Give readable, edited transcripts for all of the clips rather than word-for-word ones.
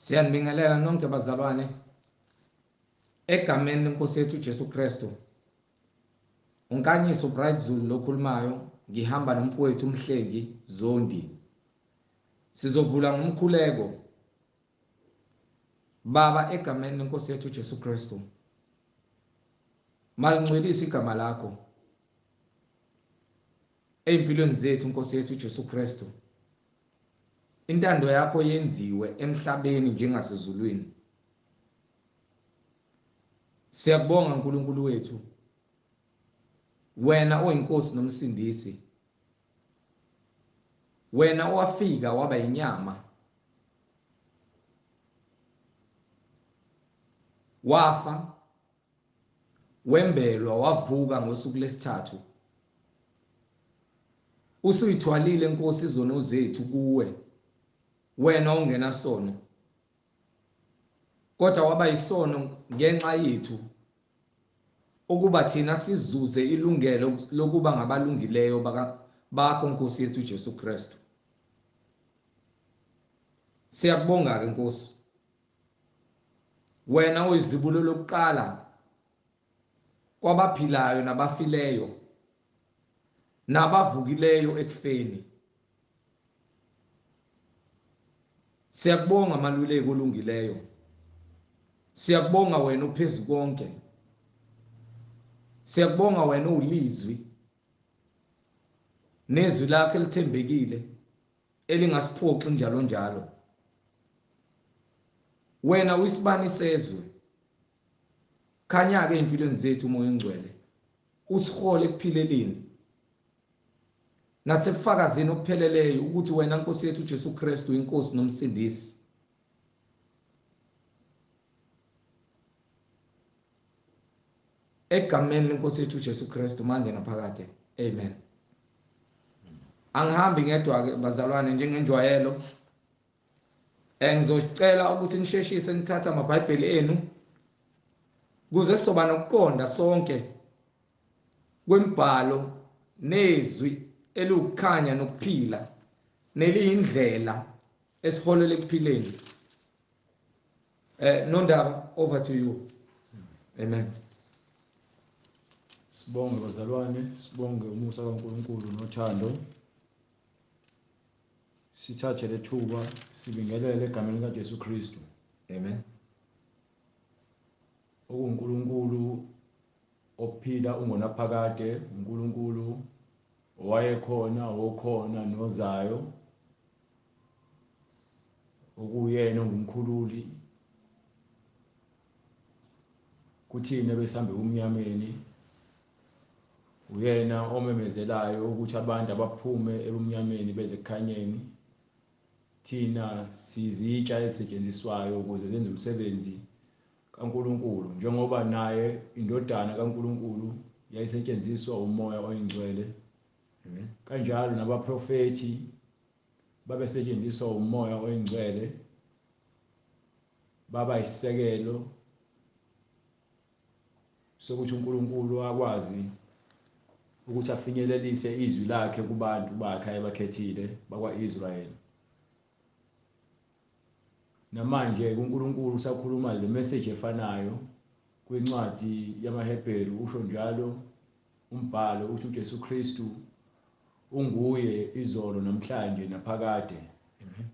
Siyanibingelela nonke bazalwane egameni lenkosi yethu Jesu Kristu. Unkanyiso Bright Zulu lokhulumayo, ngihamba nomfowethu umhleki Zondi. Sizovula ngomkhuleko. Baba, egameni lenkosi yethu Jesu Kristu, malingcwelise igama lakho empilweni zethu Nkosi yethu Jesu Kristu. Intando yakho yenziwe emhlabeni njengasezulwini. Siyakubonga uNkulunkulu wethu, wena oyinkosi nomsindisi, wena owafika waba inyama, wafa, wembelwa, wavuka ngosuku lesithathu. Usuyithwalile Nkosi izono zethu kuwe, wena ongena sono, kodwa waba yisono ngenxa yethu ukuba thina sizuze ilungelo lokuba ngabalungileyo bakho Nkosi yethu Jesu Kristu. Siyakubonga ke Nkosi, wena uyizibulo lokuqala kwabaphilayo nabafileyo nabavukileyo ekufeni. Siyakubonga maluleko olungileyo, siyakubonga wena uphezu konke, siyakubonga wena ulizwi, nezwi lakhe elithembekile elingasiphoxi njalo njalo. Wena uyisibani sezwe, khanya ke empilweni zethu umoya ongcwele, usihole ekuphileleni nathi kufakazini okupheleleyo ukuthi wena Nkosi yethu Jesu Kristu inkosi nomsindisi. Egameni lenkosi yethu Jesu Kristu manje naphakade. Amen. Angihambi ngedwa ke bazalwane njengenjwayelo. Ngizocela ukuthi nisheshise nithatha amabhayibheli enu kuze sizoba nokuqonda sonke kwemibhalo nezwi elukukhanya nokuphila neliyindlela esiholele ekuphileni. Nondaba, over to you. Amen. Sibonge bazalwane, sibonge umusa kaNkulunkulu nothando. Sithathe lethuba sibingelele egameni likaJesu Kristu. Amen. UNkulunkulu ophila ungonaphakade, uNkulunkulu owayekhona, okhona nozayo, okuyena ngumkhululi kuthina besambe umnyameni. Uyena omemezelayo ukuthi abantu abaphume ebumnyameni beze ekukhanyeni. Thina sizitsha ezisetshenziswayo ukuze zenze umsebenzi kaNkulunkulu, njengoba naye indodana kaNkulunkulu yayisetshenziswa umoya oyingcwele. Amen. Kanjalo nabaprofeti babesetshenziswa umoya oyingcwele, baba isisekelo sokuthi uNkulunkulu akwazi ukuthi afinyelelise izwi lakhe kubantu bakhe ayebakhethile bakwa-Israyeli. Namanje uNkulunkulu usakhuluma le message efanayo kwincwadi yamaHebheru. Usho njalo umbhalo uthi uJesu Kristu unguye izolo namhlanje naphakade. Amen.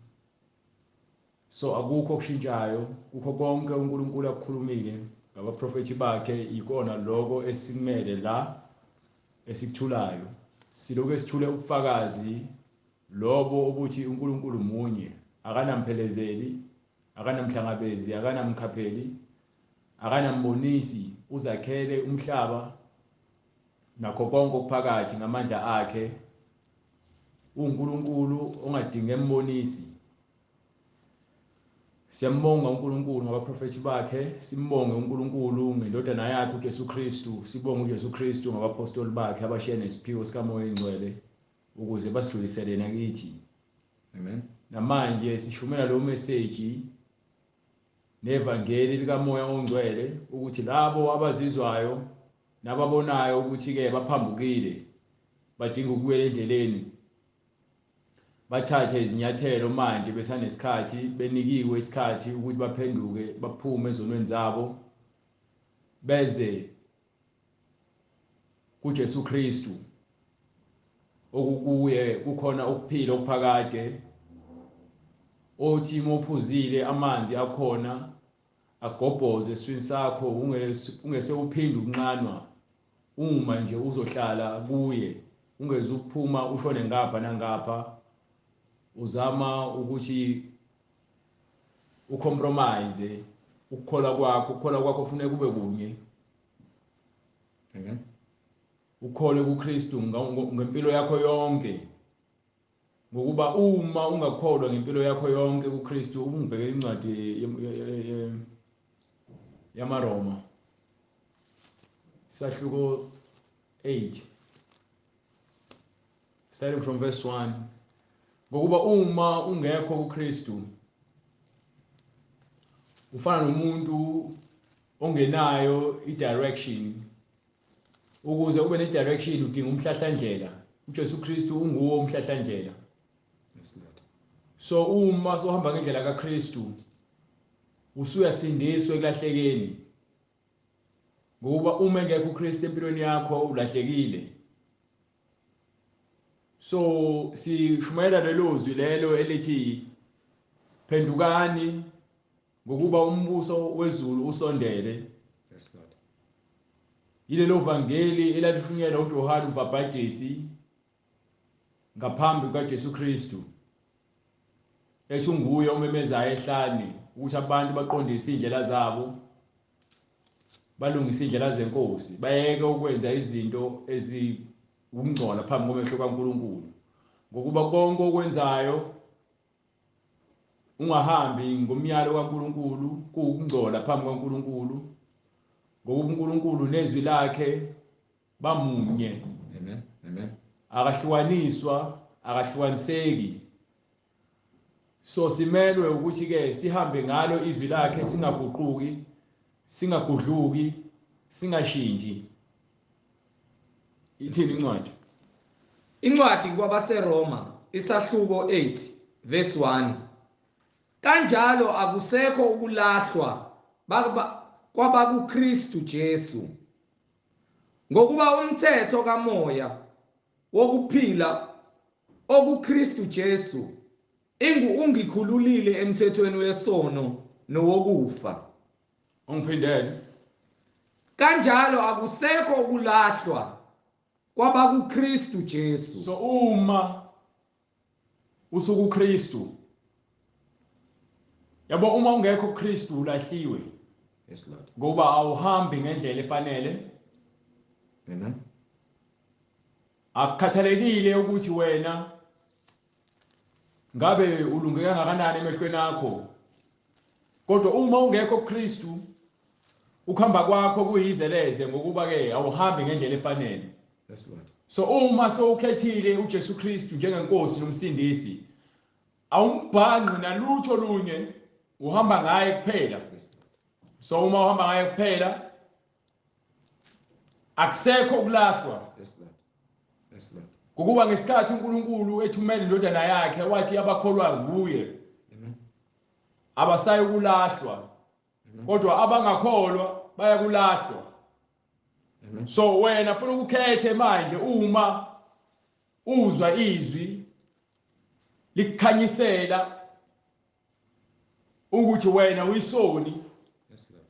So akukho okushintshayo, kukho konke uNkulunkulu akukhulumile ngabaprofeti bakhe ikona lokho esimele la esikuthulayo. Silokho esithule ubufakazi lobo ukuthi uNkulunkulu munye, akanamphelezeli, akanamhlangabezi, akanamkhapheli, akanambonisi, uzakhele umhlaba nakho konke okuphakathi ngamandla akhe. uNkulunkulu ongadingi embonisi. Siyambonga uNkulunkulu ngabaprofeti bakhe, simbonge uNkulunkulu ngendodana yakhe uJesu Kristu, sibonge uJesu Kristu ngabapostoli bakhe abashiya nesiphiwo sikamoya oyingcwele ukuze basidlulisele nakithi. Amen. Namanje sishumela lo message nevangeli likamoya oyingcwele ukuthi labo abazizwayo nababonayo ukuthi ke baphambukile badinga ukubuyela endleleni bathathe izinyathelo manje besanesikhathi benikiwe isikhathi ukuthi baphenduke baphume ezonweni zabo beze kuJesu Kristu okukuye kukhona ukuphila okuphakade othi mophuzile amanzi akhona agobhoze eswini sakho ungese uphinde uncanwa uma nje uzohlala kuye ungeze ukuphuma ushone ngapha nangapha uzama ukuthi ucompromise ukukholwa kwakho kufanele kube kunye. Amen. Ukhole kuKristu ngempilo yakho yonke ngokuba uma ungakholwa ngempilo yakho yonke kuKristu ungibhekela incwadi yamaRoma isahluko 8 starting from verse 1 ngokuba uma ungekho kuKristu ufana nomuntu ongenayo idirection. Ukuze ube ne-direction udinga umhlahlandlela. uJesu Kristu unguwo umhlahlandlela. Yes, Lord. So uma sohamba ngendlela kaKristu usuyasindiswa ekulahlekeni. Ngokuba uma engekho uKristu empilweni yakho ulahlekile. So sishumayela lelozwi lelo elithi phendukani ngokuba umbuso wezulu usondele. Yes, Lord. Yilelo vangeli elalifungelwa uJohane uMbhaphatisi ngaphambi kaJesu Kristu. Ethi unguye omemezayo ehlane ukuthi abantu baqondise indlela zabo balungise indlela zenkosi bayeke ukwenza izinto ezingungcola phambi komehlo kaNkulunkulu ngokuba konke okwenzayo ungahambi ngomyalo kaNkulunkulu kuukungcola phambi kaNkulunkulu ngoba uNkulunkulu nezwi lakhe bamunye. Amen. Amen. Akahlukaniswa akahlukaniseki. So simelwe ukuthi ke sihambe ngalo izwi lakhe singaguquki singagudluki singashintshi. Ithini incwadi? Incwadi kwabaseRoma isahluko 8 verse 1. Kanjalo akusekho ukulahlwa kwabakuKristu Jesu. Ngokuba umthetho kamoya wokuphila okuKristu Jesu ungikhululile emthethweni wesono nowokufa. Ungiphindele. Kanjalo akusekho ukulahlwa kwabakuKristu Jesu. So uma usukuKristu yabo uma ungekho kuKristu ulahliwe. Yes, Lord. Ngoba awuhambi ngendlela efanele. Amen. Akukhathalekile ukuthi wena ngabe ulunge kangakanani emehlweni akho. Kodwa uma ungekho kuKristu ukuhamba kwakho kuyizeleze ngokuba ke awuhambi ngendlela efanele. Yes, Lord. So uma sowukhethile uJesu Kristu njengenkosi nomsindisi awumbhanqi nalutho lunye uhamba ngaye kuphela. Yes, Lord. So uma uhamba ngaye kuphela akusekho ukulahlwa. Yes, Lord. Yes, Lord. Ngokuba ngesikhathi uNkulunkulu ethumela indodana yakhe wathi abakholwa kuye Amen. abasayi kulahlwa. Kodwa abangakholwa bayakulahlwa. Amen. So wena ufuna ukukhethe manje uma uzwa izwi likukhanyisela ukuthi wena uyisoni. Yes, Lord.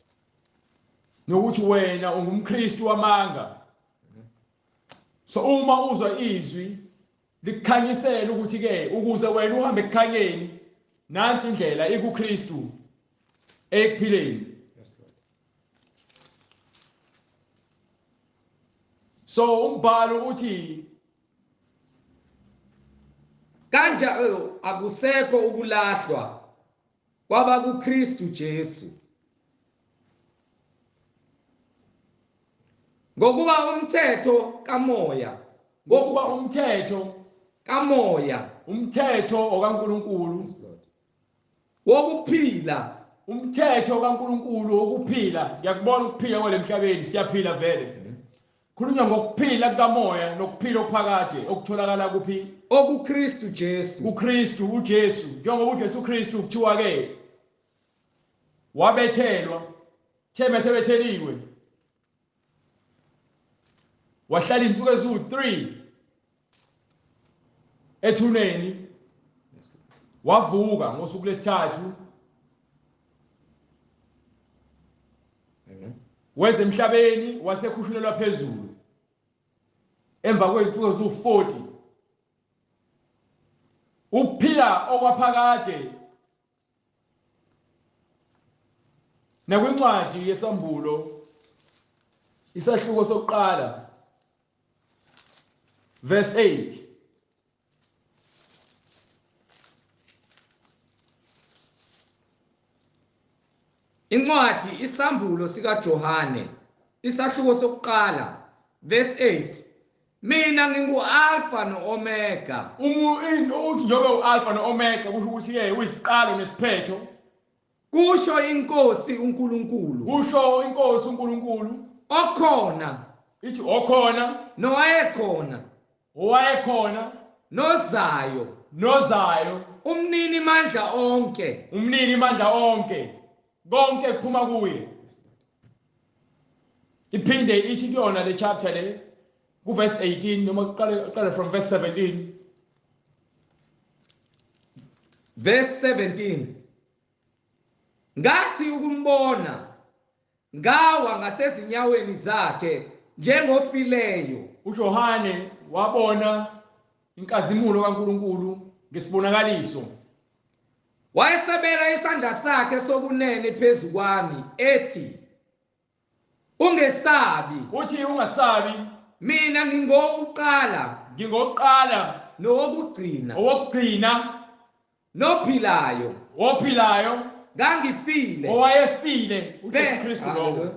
Nokuthi wena ungumKristu wamanga. So uma uzwa izwi likukhanyisela ukuthi ke ukuze wena uhambe ekukhanyeni nansi indlela ikuKristu ekuphileni. Yes, Lord. So umbhalo uthi Kanjalo akusekho ukulahlwa kwabakuKristu Jesu. Ngokuba umthetho kamoya umthetho okaNkulunkulu Yes, Lord. Wokuphila umthetho kaNkulunkulu wokuphila. Ngiyakubona ukuphila kwalemhlabeni siyaphila vele. khulunywa ngokuphila kukamoya nokuphila okuphakade okutholakala kuphi okuKristu Jesu. kuKristu uJesu. Njengoba uJesu Kristu kuthiwa ke wabethelwa theme sebetheliwe wahlala insuku eziwu-3 ethuneni wavuka ngosuku lwesithathu weze emhlabeni wasekhushulelwa phezulu emva kwey'nsuku eziwu-40 ukuphila okwaphakade nakwincwadi yesambulo isahluko sokuqala verse 8 Incwadi isambulo sikaJohane isahluko sokuqala verse 8. Mina ngingu-Alpha no-Omega. uthi njengoba u-alpha no-omega kusho ukuthi-ke uyisiqalo nesiphetho Kusho iNkosi uNkulunkulu. kusho inkosi uNkulunkulu Okhona ithi okhona nowayekhona owayekhona nozayo umnini mandla onke. umnini mandla onke konke kuphuma kuye. Iphinde ithi kuyona le chapter le kuverse 18 noma uqale from verse 17 Verse 17. Ngathi ukumbona ngawa ngasezinyaweni zakhe njengofileyo. uJohane wabona inkazimulo kaNkulunkulu ngesibonakaliso. Wayesabela isandla sakhe sobunene phezu kwami ethi, ungesabi, Uthi ungasabi, mina ngingowokuqala ngingokuqala nowokugcina owokugcina nophilayo. ophilayo Ngangifile, owayefile uJesu Kristu lowo.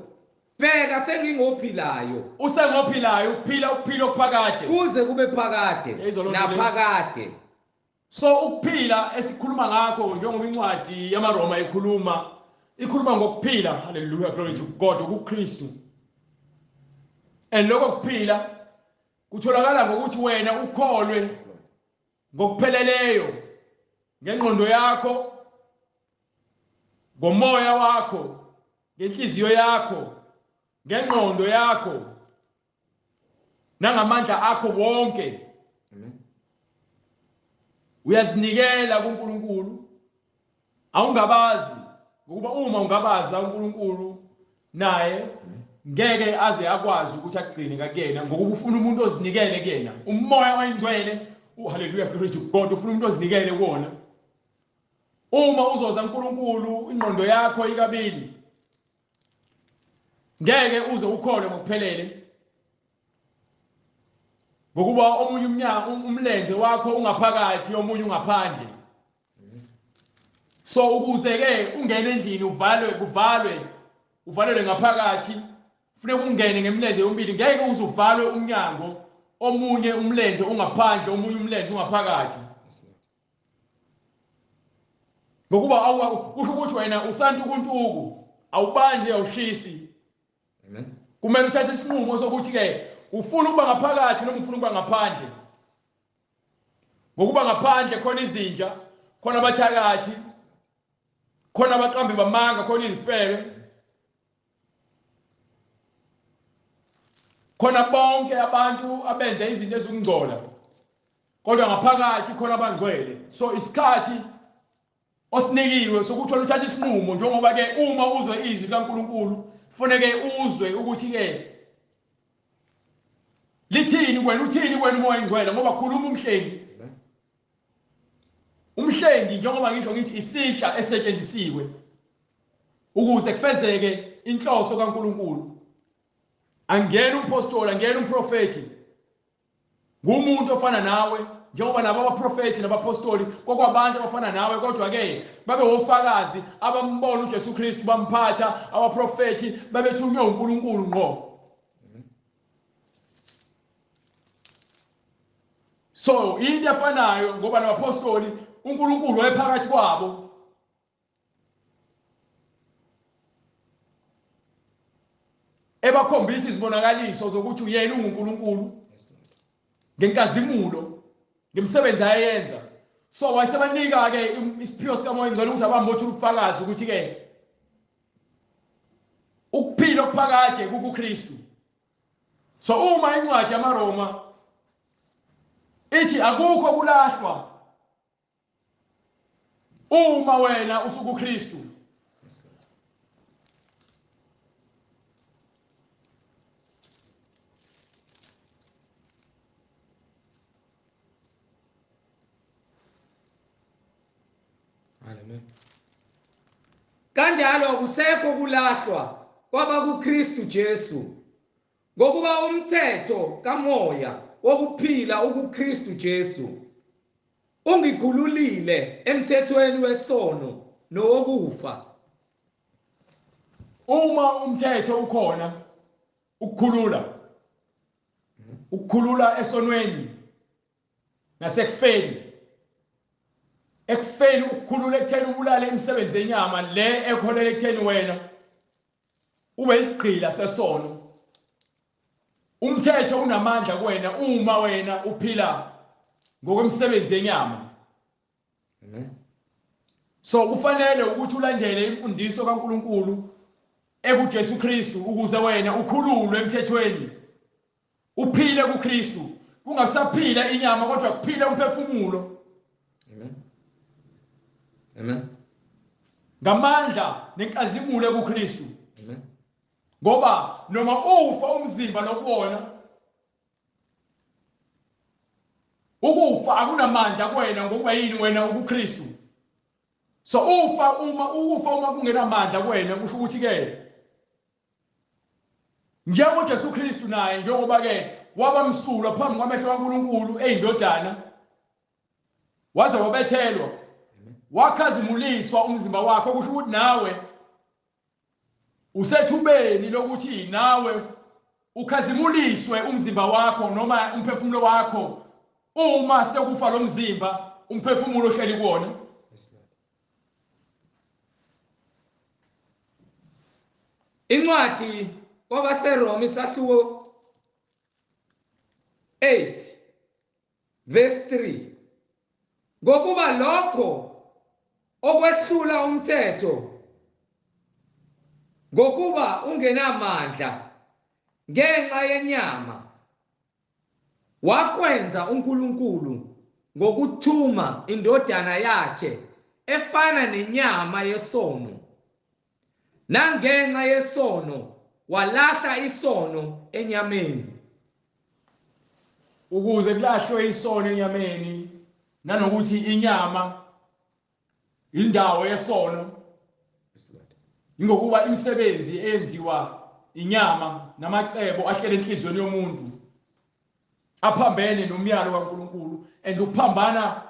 bheka sengingophilayo Usengophilayo ukuphila ukuphila okuphakade kuze kube phakade Izolo nje le- naphakade. So ukuphila esikhuluma ngakho njengoba incwadi yamaRoma ikhuluma ngokuphila. Hallelujah, glory to God, kuKristu. And lokho kuphila kutholakala ngokuthi wena ukholwe ngokupheleleyo ngengqondo yakho, ngomoya wakho, ngenhliziyo yakho, ngengqondo yakho, nangamandla akho wonke. Uyazinikela kuNkulunkulu. Awungabazi ngokuba uma ungabaza uNkulunkulu naye ngeke aze akwazi ukuthi agcine kakuyena ngokuba ufuna umuntu ozinikele kuyena. Umoya oyingcwele, hallelujah, glory to God, ufuna umuntu ozinikele kuwona. Uma uzoza uNkulunkulu ingqondo yakho ikabili ngeke uze ukholwe ngokuphelele ngokuba omunye umlenze wakho ungaphakathi omunye ungaphandle. So ukuze ke ungene endlini uvalelwe ngaphakathi, kufanele ungene ngemlenze yomibili. Ngeke uze uvalwe umnyango omunye umlenze ungaphandle omunye umlenze ungaphakathi. Ngokuba kusho ukuthi wena usantukuntuku, awubanje awushisi. Amen. Kumele uthathe isinqumo sokuthi ke ufuna ukuba ngaphakathi noma ufuna ukuba ngaphandle. Ngokuba ngaphandle khona izinja, khona abathakathi, khona abaqambi bamanga, khona izifebe, khona bonke abantu abenza izinto ezingcola, kodwa ngaphakathi khona abangcwele. So isikhathi osinikiwe sokuthi uthathe isinqumo, njengoba ke uma uzwe izwi likaNkulunkulu kufanele uzwe ukuthi ke lithini wena, uthini wena umoya oyingcwele, ngoba khuluma umhlengi. Umhlengi njengoba ngisho ngithi isitsha esetshenzisiwe ukuze kufezeke inhloso kaNkulunkulu. Angena umpostoli, angena umprofeti, ngumuntu ofana nawe, njengoba nabo abaprofeti nabapostoli kokwabantu abafana nawe, kodwa ke babe ofakazi abambona uJesu Kristu bamphatha. Abaprofeti babethunywe uNkulunkulu ngqo. So into efanayo ngoba nabapostoli uNkulunkulu wayephakathi kwabo. ebakhombisa izibonakaliso zokuthi uyena unguNkulunkulu ngenkazimulo ngemsebenzi ayenza. So wayesebanika ke isiphiwo sikaMoya Oyingcwele ukuthi abambothi ubufakazi ukuthi ke ukuphila okuphakade kuKristu. So uma incwadi yamaRoma ithi akukho kulahlwa uma wena usukuKristu. Amen. Kanjalo akusekho kulahlwa kwaba kuKristu Jesu ngokuba umthetho kaMoya wokuphila ukuKristu Jesu ungikhululile emthethweni wesono nowokufa. Uma umthetho ukhona ukukhulula esonweni nasekufeni. Ekufeni ukukhulula ekutheni ubulale imisebenzi yenyama le ekholela ekutheni wena ube isigqila sesono. Umthetho unamandla kuwena uma wena uphila ngokwemisebenzi yenyama. So kufanele ukuthi ulandele imfundiso kaNkulunkulu ekuJesu Kristu ukuze wena ukhululwe emthethweni. Uphile kuKristu, kungasaphila inyama kodwa kuphile umphefumulo. Amen. Ngamandla nenkazimulo ekuKristu. Amen. Ngoba noma ufa umzimba lokubona ukufa akunamandla kuwena ngokuba yini wena ukuKristu. So uma kungenamandla kuwena kusho ukuthi ke njengoba uJesu Kristu naye njengoba ke wabamsulwa phambi kwamehlo kaNkulunkulu eyindodana waze wabethelwa wakhazimuliswa umzimba wakho kusho ukuthi nawe usethubeni lokuthi nawe ukhazimuliswe umzimba wakho noma umphefumulo wakho uma sekufa lo mzimba umphefumulo ohleli kuwona. Incwadi kwabaseRoma isahluko 8 verse 3 ngokuba lokho okwehlula umthetho ngokuba ungenamandla ngenxa yenyama wakwenza uNkulunkulu ngokuthuma indodana yakhe efana nenyama yesono, nangenxa yesono walahla isono enyameni. Ukuze kulahlwe isono enyameni nanokuthi inyama indawo yesono. Ngokuba imisebenzi eyenziwa inyama namacebo ahlele enhlizweni yomuntu aphambene nomyalo kaNkulunkulu ukuphambana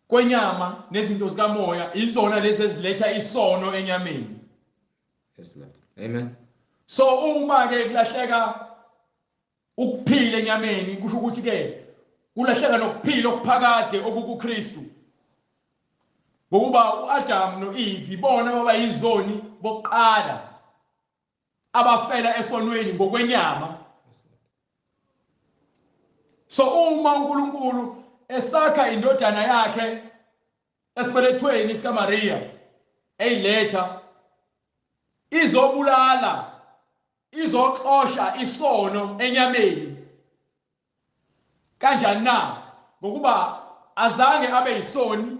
kwenyama nezinto zikamoya izona lezi eziletha isono enyameni. Yes Lord. Amen. So uma ke kulahleka ukuphila enyameni kusho ukuthi ke kulahleka nokuphila okuphakade okuKristu. Ngokuba uAdam noEve bona baba yizoni bokuqala abafela esonweni ngokwenyama. So uma uNkulunkulu esakha indodana yakhe esibelethweni sikaMaria eyiletha izobulala izoxosha isono enyameni kanjani na ngokuba azange abe yisoni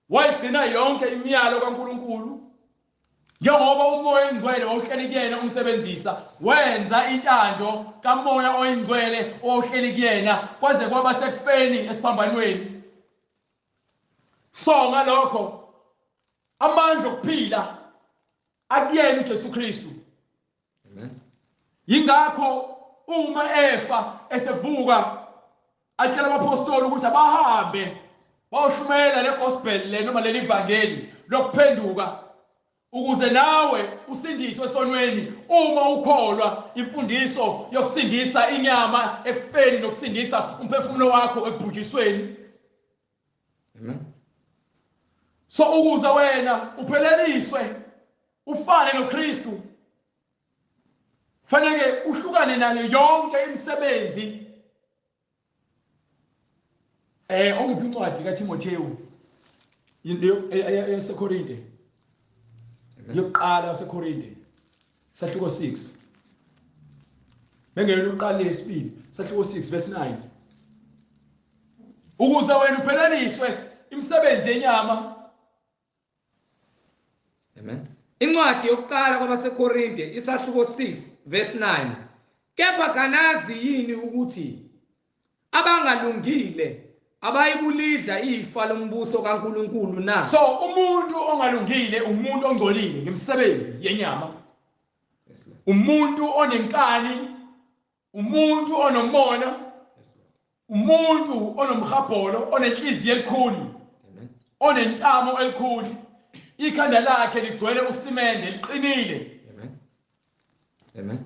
wayigcina yonke imiyalo kaNkulunkulu njengoba uMoya Oyingcwele wawuhleli kuyena umsebenzisa wenza intando kaMoya Oyingcwele owawuhleli kuyena kwaze kwaba sekufeni esiphambanweni. So ngalokho amandla okuphila akuyena uJesu Kristu. Amen. Yingakho uma efa esevuka atshela abapostoli ukuthi abahambe bawushumela le gospel le noma leli vangeli lokuphenduka ukuze nawe usindiswe esonweni uma ukholwa imfundiso yokusindisa inyama ekufeni nokusindisa umphefumulo wakho ekubhujisweni. Amen. So ukuze wena upheleliswe ufane noKristu Fanele uhlukane nayo yonke imisebenzi. Ongiphi incwadi kaTimotheyu yaseKorinte. Yokuqala yaseKorinte. Sahluko 6. Bengeke uqale lesibili, sahluko 6 verse 9. Ukuze wena upheleliswe imisebenzi yenyama. Amen. Incwadi yokuqala kwabaseKorinte isahluko 6 verse 9. Kepha kanazi yini ukuthi abangalungile abayikulidla ifa lombuso kaNkulunkulu na? So umuntu ongalungile umuntu ongcolile ngemisebenzi yenyama. Umuntu onenkani, umuntu onomona, umuntu onomhabholo, onenhliziyo elikhulu, onentamo elikhulu, ikhanda lakhe ligcwele usimende liqinile. Amen.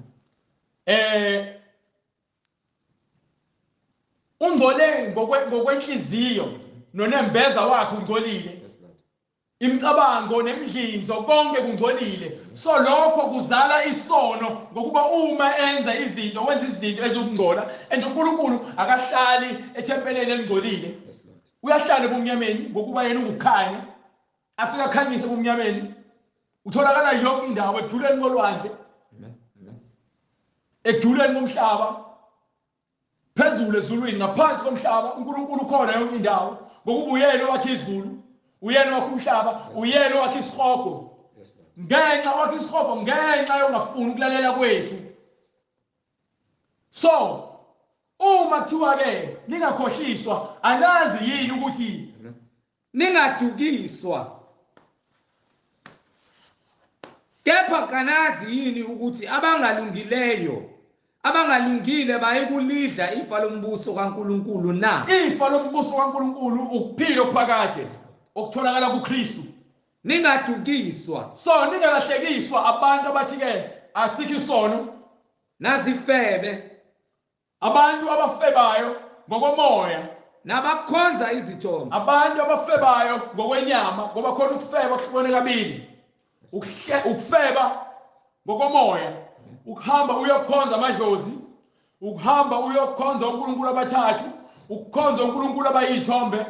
Ungcole ngokwenhliziyo nonembeza wakhe ungcolile. Imicabango nemidlinzo konke kungcolile. So lokho kuzala isono ngokuba uma enza izinto wenza izinto ezokungcola and uNkulunkulu akahlali ethempeleni elingcolile. Uyahlala ebumnyameni ngokuba yena ungukhanya. Afika akhanyise ebumnyameni. Utholakala yonke indawo eduleni kolwandle. Eduleni komhlaba. Phezulu ezulwini ngaphansi komhlaba uNkulunkulu ukhona yonke indawo ngokuba uyena owakhe izulu. Uyena wakhe umhlaba, uyena wakhe isihogo. Ngenxa wakhe isihogo, ngenxa yongafuni ukulalela kwethu. So, uma kuthiwa ke ningakhohliswa, anazi yini ukuthi ningadukiswa. Kepha kanazi yini ukuthi abangalungile bayikulidla ifa lombuso kaNkulunkulu na? Ifa lombuso kaNkulunkulu ukuphila okuphakade. Okutholakala kuKristu. Ningadukiswa. So ningalahlekiswa abantu abathi ke asikho isono nazifebe, abantu abafebayo ngokomoya, nabakhonza izithombe, abantu abafebayo ngokwenyama ngoba khona ukufeba kuhlukene kabili. Ukufeba ngokomoya, ukuhamba uyokhonza amadlozi, ukuhamba uyokhonza uNkulunkulu abathathu, ukukhonza uNkulunkulu abayithombe.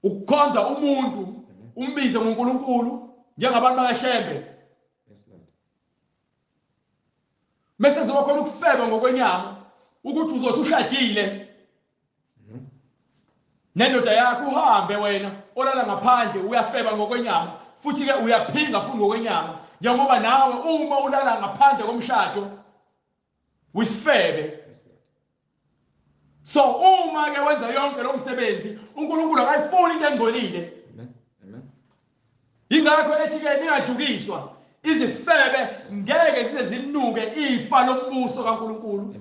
Ukukhonza umuntu umbize ngoNkulunkulu njengabantu bakaHlembe. Mase kuzoba khona ukufeba ngokwenyama ukuthi uzothi ushadile nendoda yakho uhambe wena olala ngaphandle uyafeba ngokwenyama futhi ke uyaphinga futhi ngokwenyama njengoba nawe uma ulala ngaphandle komshado wisifebe. So uma ke wenza yonke lo msebenzi uNkulunkulu akayifuni into engcolile. Ingakho ethi ke ningadukiswa izifebe ngeke zize zinuke ifa lombuso kaNkulunkulu.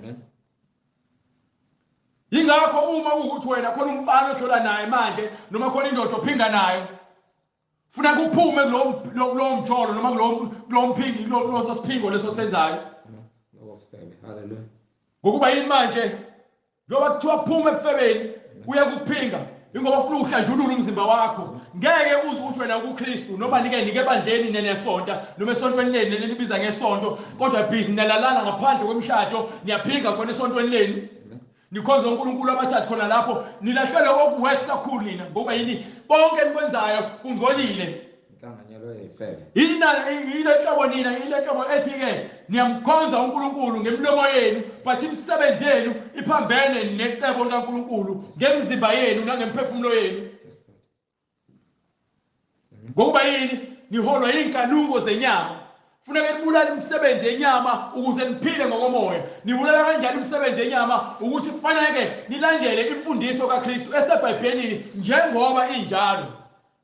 Ingakho uma ukuthi wena khona umfana ojola naye manje noma khona indoda ophinga nayo funa kuphume kulo mjolo noma kulo mphingi lo sasiphingo leso senzayo. Hallelujah. Ngokuba yini manje ngoba kuthiwa phuma ebufebeni uya kuphinga ingoba ufuna ukuhlanjulula umzimba wakho ngeke uze ukuthi wena kuKristu noma nike ebandleni nenesonto noma esontweni leni lenibiza ngesonto kodwa busy nalalana ngaphandle kwemshado niyaphinga khona esontweni leni nikhonza uNkulunkulu abathathu khona lapho nilahlele okuwest kakhulu nina ngoba yini konke enikwenzayo kungcolile. Inhlanganyelo yefebe. Ile nhlobo nina ile nhlobo ethi ke niyamkhonza uNkulunkulu ngemlomo yenu but imisebenzi yenu iphambene necebo likaNkulunkulu ngemizimba yenu nangemphefumulo yenu. Ngoba yini niholwa inkanuko zenyama. Funeka nibulala imisebenzi yenyama ukuze niphile ngokomoya. Nibulala kanjani imisebenzi yenyama ukuthi kufanele nilandele imfundiso kaKristu eseBhayibhelini njengoba injalo.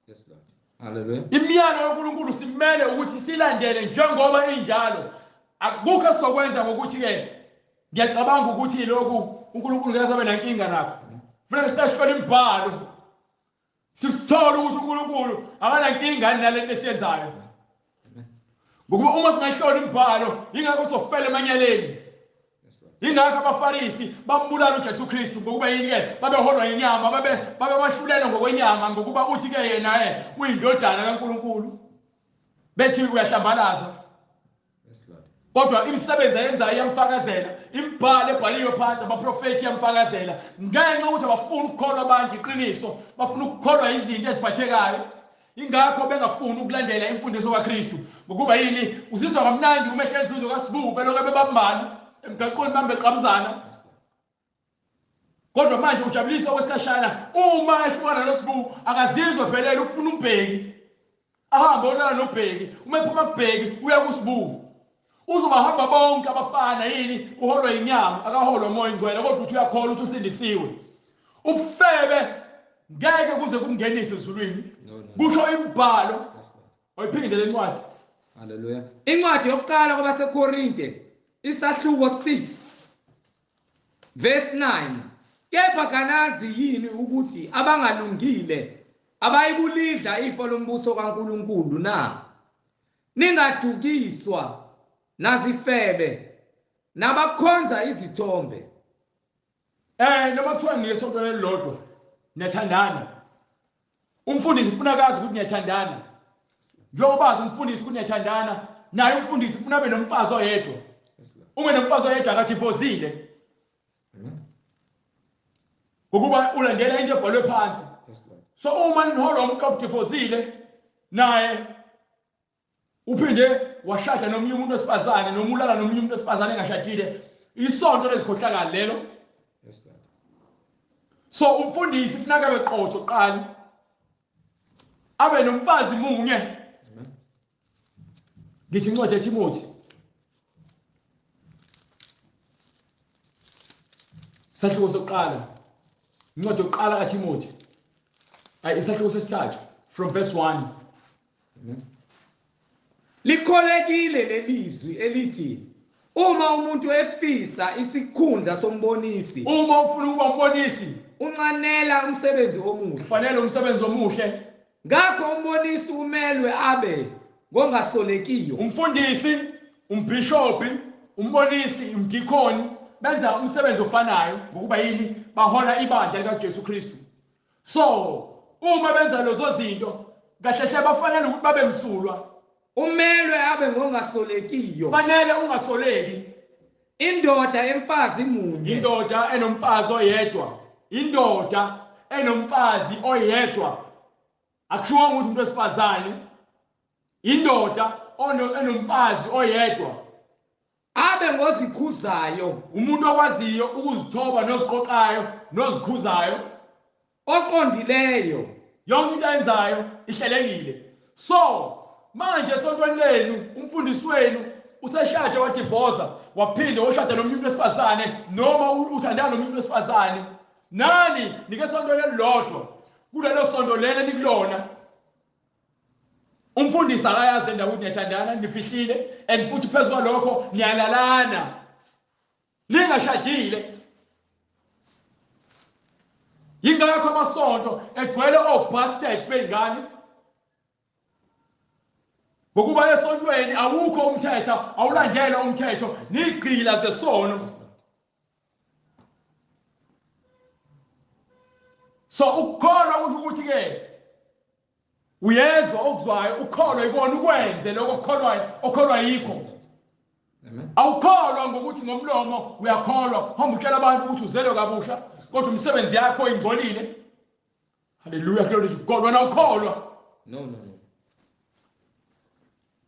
Yes Lord. Hallelujah. Imiyalo yoNkulunkulu simele ukuthi silandele njengoba injalo. Akukho esokwenza ngokuthi ke ngiyacabanga ukuthi lokhu uNkulunkulu ngeke abe nankinga nakho. Funeka sitashifele imibhalo. Sisithola ukuthi uNkulunkulu akanankinga nalento esiyenzayo. Ngokuba uma singahlola imibhalo ingakho sofela emanyaleni. Ingakho abaFarisi bambulala uJesu Kristu ngokuba yini ke babeholwa inyama babemahlulela ngokwenyama ngokuba uthi ke yena uyindodana kaNkulunkulu. Bethi uyahlambalaza. Yes Lord. Kodwa imisebenzi ayenzayo iyamfakazela, imibhalo ebhaliwe phansi abaprofethi iyamfakazela. Ngenxa ukuthi abafuni ukukholwa abantu iqiniso, bafuna ukukholwa izinto eziphathekayo. Ingakho bengafuni ukulandela imfundiso kaKristu. Ngokuba yini usizwa kamnandi uma ehleli eduze kaSibu belokhu bebambana emgaqweni bambe qabuzana. Kodwa manje ujabulisa okwesikhashana uma ehlukana noSibu akazizwe phelele ufuna umbheki. Ahambe olala nobheki, uma ephuma kubheki uya kuSibu. Uzobahamba bonke abafana yini uholwa inyama akaholwa umoya ingcwele kodwa uthi uyakholwa ukuthi usindisiwe. Ubufebe ngeke kuze kungenise ezulwini. Kusho imibhalo. Oyiphinde lencwadi. Haleluya. Incwadi yokuqala kwabaseKorinte isahluko 6 verse 9. Kepha kanazi yini ukuthi abangalungile abayikulidla ifo lombuso kaNkulunkulu na? Ningadukiswa nazifebe nabakhonza izithombe. Noma kuthiwa ngesonto elilodwa niyathandana. Umfundisi ufuna kazi ukuthi niyathandana. Njengoba bazi umfundisi ukuthi niyathandana, naye umfundisi ufuna abe nomfazi oyedwa. Uma nomfazi oyedwa akadivozile. Ngokuba ulandela into ebhalwe phansi. So uma niholwa umuntu obudivozile naye uphinde washada nomunye umuntu wesifazane noma ulala nomunye umuntu wesifazane engashadile, isonto lezikhohlakala lelo. So umfundisi kufanele abe qotho qala abe nomfazi munye. Ngithi incwadi yeTimothi isahluko sokuqala, incwadi yokuqala kaTimothi isahluko sesithathu from verse 1. Likholekile lelizwi elithi uma umuntu efisa isikhundla sombonisi, uma ufuna ukuba umbonisi unqanela umsebenzi omuhle, kufanele umsebenzi omuhle. Ngakho umbonisi umelwe abe ngongasolekiyo. Umfundisi, umbishophi, umbonisi, umdikoni benza umsebenzi ofanayo ngokuba yini bahola ibandla likaJesu Kristu. So uma benza lezo zinto kahle hle bafanele ukuthi babe msulwa. Umelwe abe ngongasolekiyo. Fanele ungasoleki. Indoda emfazi munye. Indoda enomfazi oyedwa. Indoda enomfazi oyedwa. Akushiwo ukuthi umuntu wesifazane. Indoda enomfazi oyedwa. Abe ngozikhuzayo, umuntu okwaziyo ukuzithoba noziqoqayo nozikhuzayo, oqondileyo, yonke into ayenzayo ihlelekile. So manje esontweni lenu umfundisi wenu useshade wadivoza waphinde woshada nomuntu wesifazane noma uthandana nomuntu wesifazane, nani nike sontweni elilodwa kulelo sonto lelo nikulona. Umfundisi akayazi endawo ukuthi niyathandana nifihlile and futhi phezulu kwalokho niyalalana ningashadile. Yingakho amasonto egcwele obasted bengane. Ngokuba esontweni awukho umthetho, awulandela umthetho, nigqila zesono. So ukukholwa kusho ukuthi ke uyezwa okuzwayo, ukholwa ikona ukwenze lokho okholwa yikho. Amen. Awukholwa ngokuthi ngomlomo uyakholwa, hamba utshela abantu ukuthi uzelwe kabusha, kodwa umsebenzi yakho ingcolile. Haleluya, glory to God. Wena ukholwa. No.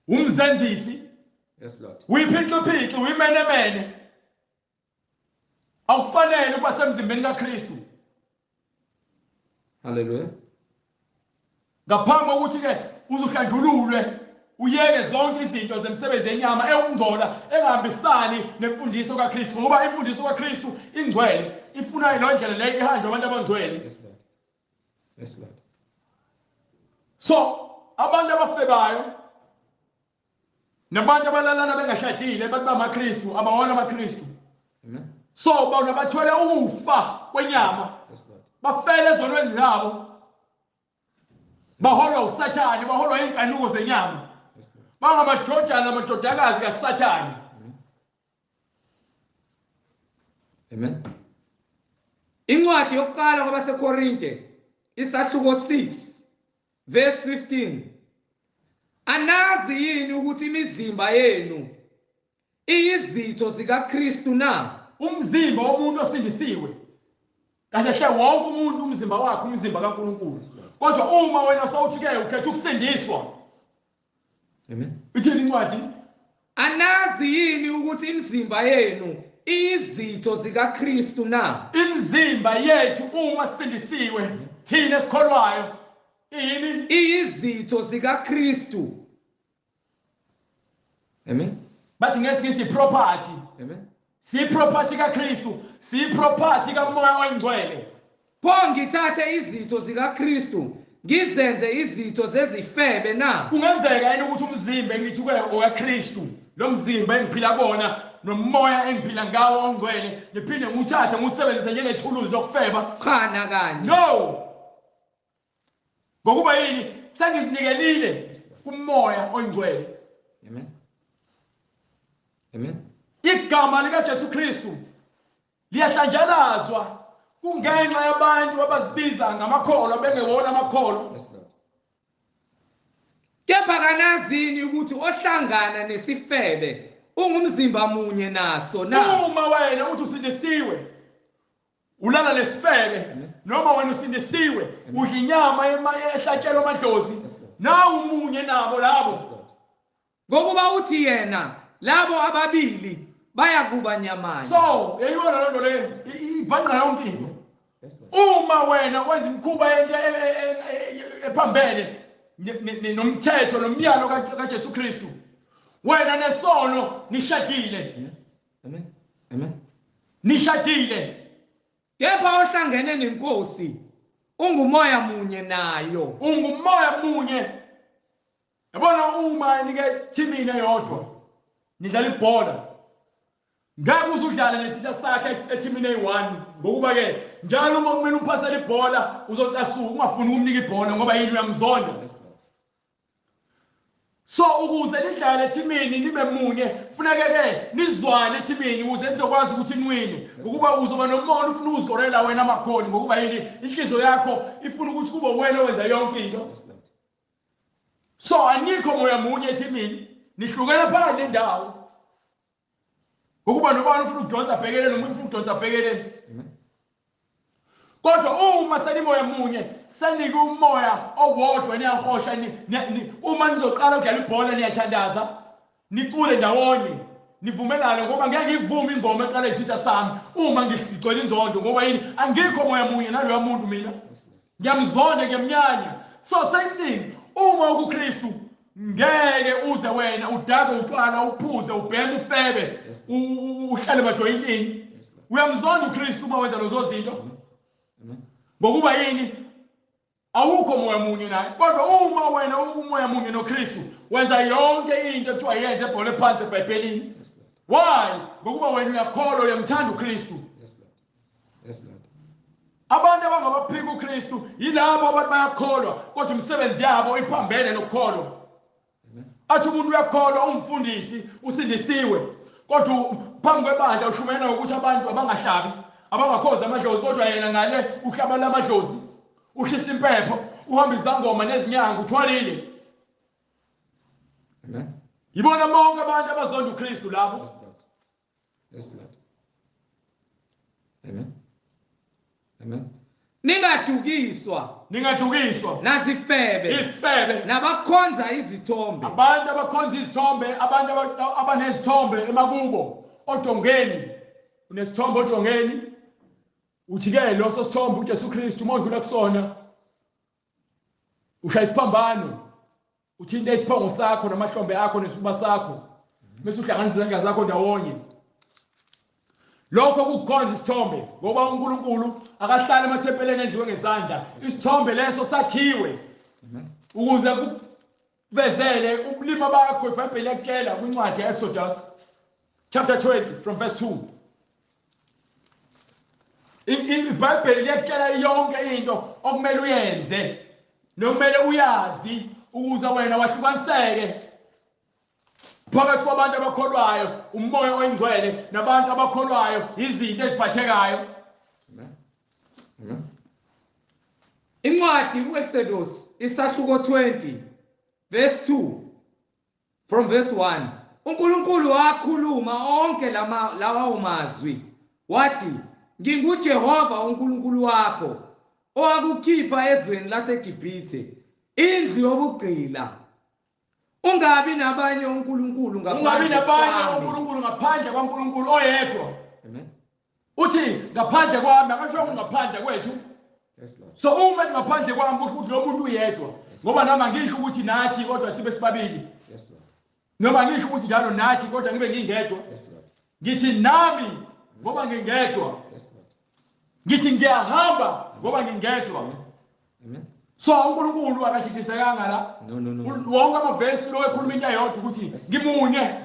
Umzenzisi. Yes, Lord. Uyiphixi, uyimenemene. Akufanele ukuba semzimbeni kaKristu. Haleluya. Ngaphambi kokuthi ke uzuhlandululwe uyeke zonke izinto zemsebenzi yenyama eungcola engahambisani nemfundiso kaKristu, ngoba imfundiso kaKristu ingcwele, ifuna lo ndlela leyo ihanjwe abantu abangcwele. Yes, Lord. Yes, Lord. So abantu abafebayo nabantu abalalana bengashadile bathi bamaKristu abawona amaKristu. Amen. So bona bathwele ukufa kwenyama. Yes, Lord. Bafele ezonweni zabo. Baholwa uSathane, baholwa inkanuko zenyama. Yes, Lord. Bangamadodana namadodakazi kaSathane. Amen. Incwadi yokuqala kwabaseKorinte isahluko 6 verse 15. Anazi yini ukuthi imizimba yenu iyizitho zikaKristu na? Umzimba womuntu osindisiwe kahle hle wonke umuntu umzimba wakhe umzimba kaNkulunkulu. Kodwa uma wena sawuthi ke ukhetha ukusindiswa. Amen. Ithini incwadi? Anazi yini ukuthi imizimba yenu iyizitho zikaKristu na? Imizimba yethu uma sindisiwe thina esikholwayo yini? Iyizitho zikaKristu. Amen. Bathi ngesithi property. Amen. Si property kaKristu, si property kaMoya oNgcwele. Pho ngithathe izitho zikaKristu ngizenze izitho zezifebe na? Kungenzeka yini ukuthi umzimba engithi kuwe owaKristu, lo mzimba engiphila kona nomoya engiphila ngawo ongcwele, ngiphinde nguthathe ngusebenzise njengethuluzi lokufeba? Khana kanye. No. Ngokuba yini sengizinikelile kumoya oyingcwele. Amen. Amen. Igama likaJesu Kristu liyahlanjalazwa kungenxa yabantu abazibiza ngamakholwa bengewona amakholwa. Yes, Lord. Kepha kanazini ukuthi ohlangana nesifebe ungumzimba munye naso na? Uma wena uthi usindisiwe ulala nesifebe noma wena usindisiwe udla inyama ehlatshelwa amadlozi nawe umunye nabo labo. Ngokuba uthi yena labo ababili bayakuba nyamanye. So yayibona lento le ibhanqa yonke into. Uma wena wenza imkhuba into ephambene nomthetho nomyalo kaJesu Kristu, wena nesono nishadile. Amen. Amen. Nishadile. Kepha ohlangene nenkosi ungumoya munye nayo. Ungumoya munye. Yabona uma nike teamini eyodwa nidlala ibhola, ngeke uzudlala nesisha sakhe eteamini eyi1 ngokuba ke njalo uma kumele uphasele ibhola uzocasuka ungafuni ukumnika ibhola ngoba yini uyamzonda. So ukuze nidlale eteamini nibe munye kufanele ke nizwane eteamini ukuze nizokwazi ukuthi niwine, ukuba uzoba nomoya ufuna uzigorela wena amakholi ngokuba yini inhliziyo yakho ifuna ukuthi kube wena owenza yonke into. So anikho moya munye eteamini, nihlukene phakathi nendawo. Ukuba nobani ufuna ukudonsa bhekelele nomunye ufuna ukudonsa bhekelele. Kodwa uma sanimoya munye sanike umoya owodwa niyahosha uma nizoqala ukudlala ibhola niyachandaza nicule ndawonye nivumelane ngoba ngeke ngivume ingoma eqala isitha sami uma ngigcwele inzondo ngoba yini angikho moya munye naloya muntu mina ngiyamzonda ngiyamnyanya. So same thing uma uKristu ngeke uze wena udake utshwala uphuze ubheme ufebe uhlale majointini. Uyamzonda uKristu uma wenza lezo zinto ngokuba yini awukho moya munye naye. Kodwa uma wena umoya munye noKristu wenza yonke into ekuthiwa yenze ebhole phansi eBhayibhelini. Why? Ngokuba wena uyakholwa uyamthanda uKristu. Yes, Lord. Abantu abangabaphika uKristu yilabo abantu bayakholwa kodwa imisebenzi yabo iphambene nokukholwa. Athi umuntu uyakholwa umfundisi usindisiwe kodwa phambi kwebandla ushumayela ukuthi abantu abangahlabi abangakhoza amadlozi kodwa yena ngale uhlabala amadlozi uhlisa impepho uhamba izangoma nezinyanga uthwalile. Amen. Yibona bonke abantu abazonda uKristu labo. Yes, Lord. Yes, Lord. Amen. Amen. Ningadukiswa nazifebe ifebe nabakhonza izithombe. Abantu abakhonza izithombe, abantu abanezithombe emakubo odongeni. Unesithombe odongeni uthi ke loso sithombe uJesu Kristu uma udlula kusona ushaya isiphambano uthinta isiphongo sakho namahlombe akho nesifuba sakho bese uhlanganisa izandla zakho ndawonye. Lokho kukhonza isithombe ngoba uNkulunkulu akahlala emathempeleni enziwe ngezandla. Isithombe leso sakhiwe ukuze kuvezele ubulima bakho. iBhayibheli yakutshela kwincwadi yeExodus chapter 20 from verse 2. iBhayibheli liyakutshela yonke into okumele uyenze nokumele uyazi ukuze wena wahlukaniseke phakathi kwabantu abakholwayo umoya oyingcwele nabantu abakholwayo izinto eziphathekayo. Incwadi uExodus isahluko 20 verse 2 from verse 1 uNkulunkulu wakhuluma onke lawa mazwi wathi nginguJehova uNkulunkulu wakho owakukhipha ezweni laseGibhithe indlu yobugqila ungabi nabanye uNkulunkulu ngaphandle kwaNkulunkulu oyedwa. Amen. Uthi ngaphandle kwami akasho ukuthi ngaphandle kwethu. Yes Lord. So uma ethi ngaphandle kwami kusho ukuthi lo muntu uyedwa. Ngoba noma ngisho ukuthi nathi kodwa sibe sibabili. Yes Lord. Noma ngisho ukuthi njalo nathi kodwa ngibe ngingedwa. Yes Lord. Ngithi nami ngoba ngingedwa. Yes Lord. Ngithi ngiyahamba ngoba ngingedwa. Amen. So uNkulunkulu akashithisekanga la. No. Wonke amavesi lo ekhuluma into eyodwa ukuthi ngimunye.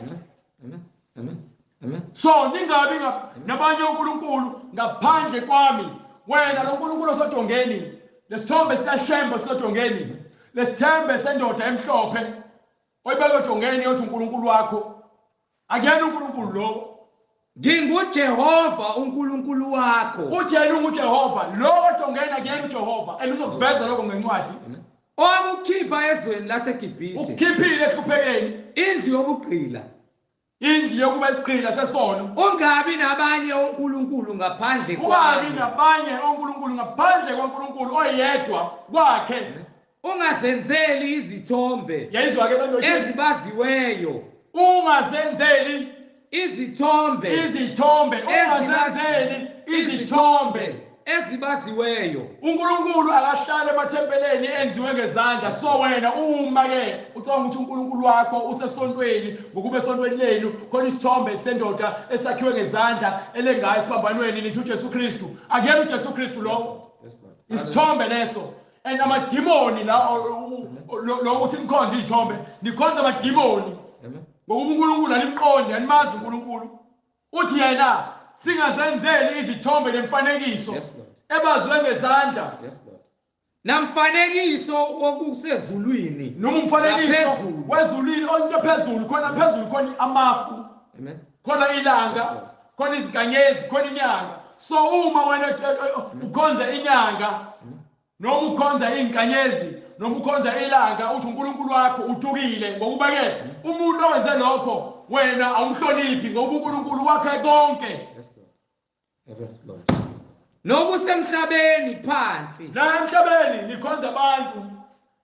Amen. So ningabi nabanye uNkulunkulu ngaphandle kwami. Wena lo uNkulunkulu osodongeni, lesithombe sikaShembe sodongeni, lesithembe sendoda emhlophe oyibeka odongeni yothi uNkulunkulu wakho. Akuyena uNkulunkulu lo. NginguJehova uNkulunkulu wakho. Uthi yena unguJehova, lo odongeni akuyena uJehova. Elizokuveza lokho ngencwadi. Owakukhipha ezweni laseGibhithe. Ukukhiphile ehluphekeni, indlu yobugqila. indlu yokuba isigqila sesono. Ungabi nabanye uNkulunkulu ngaphandle Ungabi nabanye uNkulunkulu ngaphandle kwaNkulunkulu oyedwa kwakhe. Ungazenzeli izithombe. Yayizwa ke lento ezibaziweyo. Ungazenzeli izithombe. Ungazenzeli izithombe ezibaziweyo. uNkulunkulu akahlale emathempeleni enziwe ngezandla. So wena uma ke ucabanga ukuthi uNkulunkulu wakho usesontweni ngokube esontweni lenu khona isithombe sendoda esakhiwe ngezandla elengayo esiphambanweni nithi uJesu Kristu. Akuyena uJesu Kristu lo. Isithombe leso. And amadimoni la lo uthi nikhonze izithombe, nikhonza amadimoni. Ngokuba uNkulunkulu alimqondi, animazi uNkulunkulu. Uthi yena singazenzeli izithombe lemfanekiso ebaziwe ngezandla. Yes Lord. Namfanekiso wokusezulwini. Noma umfanekiso wezulwini onto phezulu, khona phezulu khona amafu. Amen. Khona ilanga, khona izinkanyezi, khona inyanga. So uma wena ukhonza inyanga, noma ukhonza izinkanyezi, noma ukhonza ilanga, uthi uNkulunkulu wakho uthukile ngokuba ke umuntu owenze lokho wena awumhloniphi ngoba uNkulunkulu wakhe konke. Lord. Nokusemhlabeni phansi. La emhlabeni nikhonza abantu.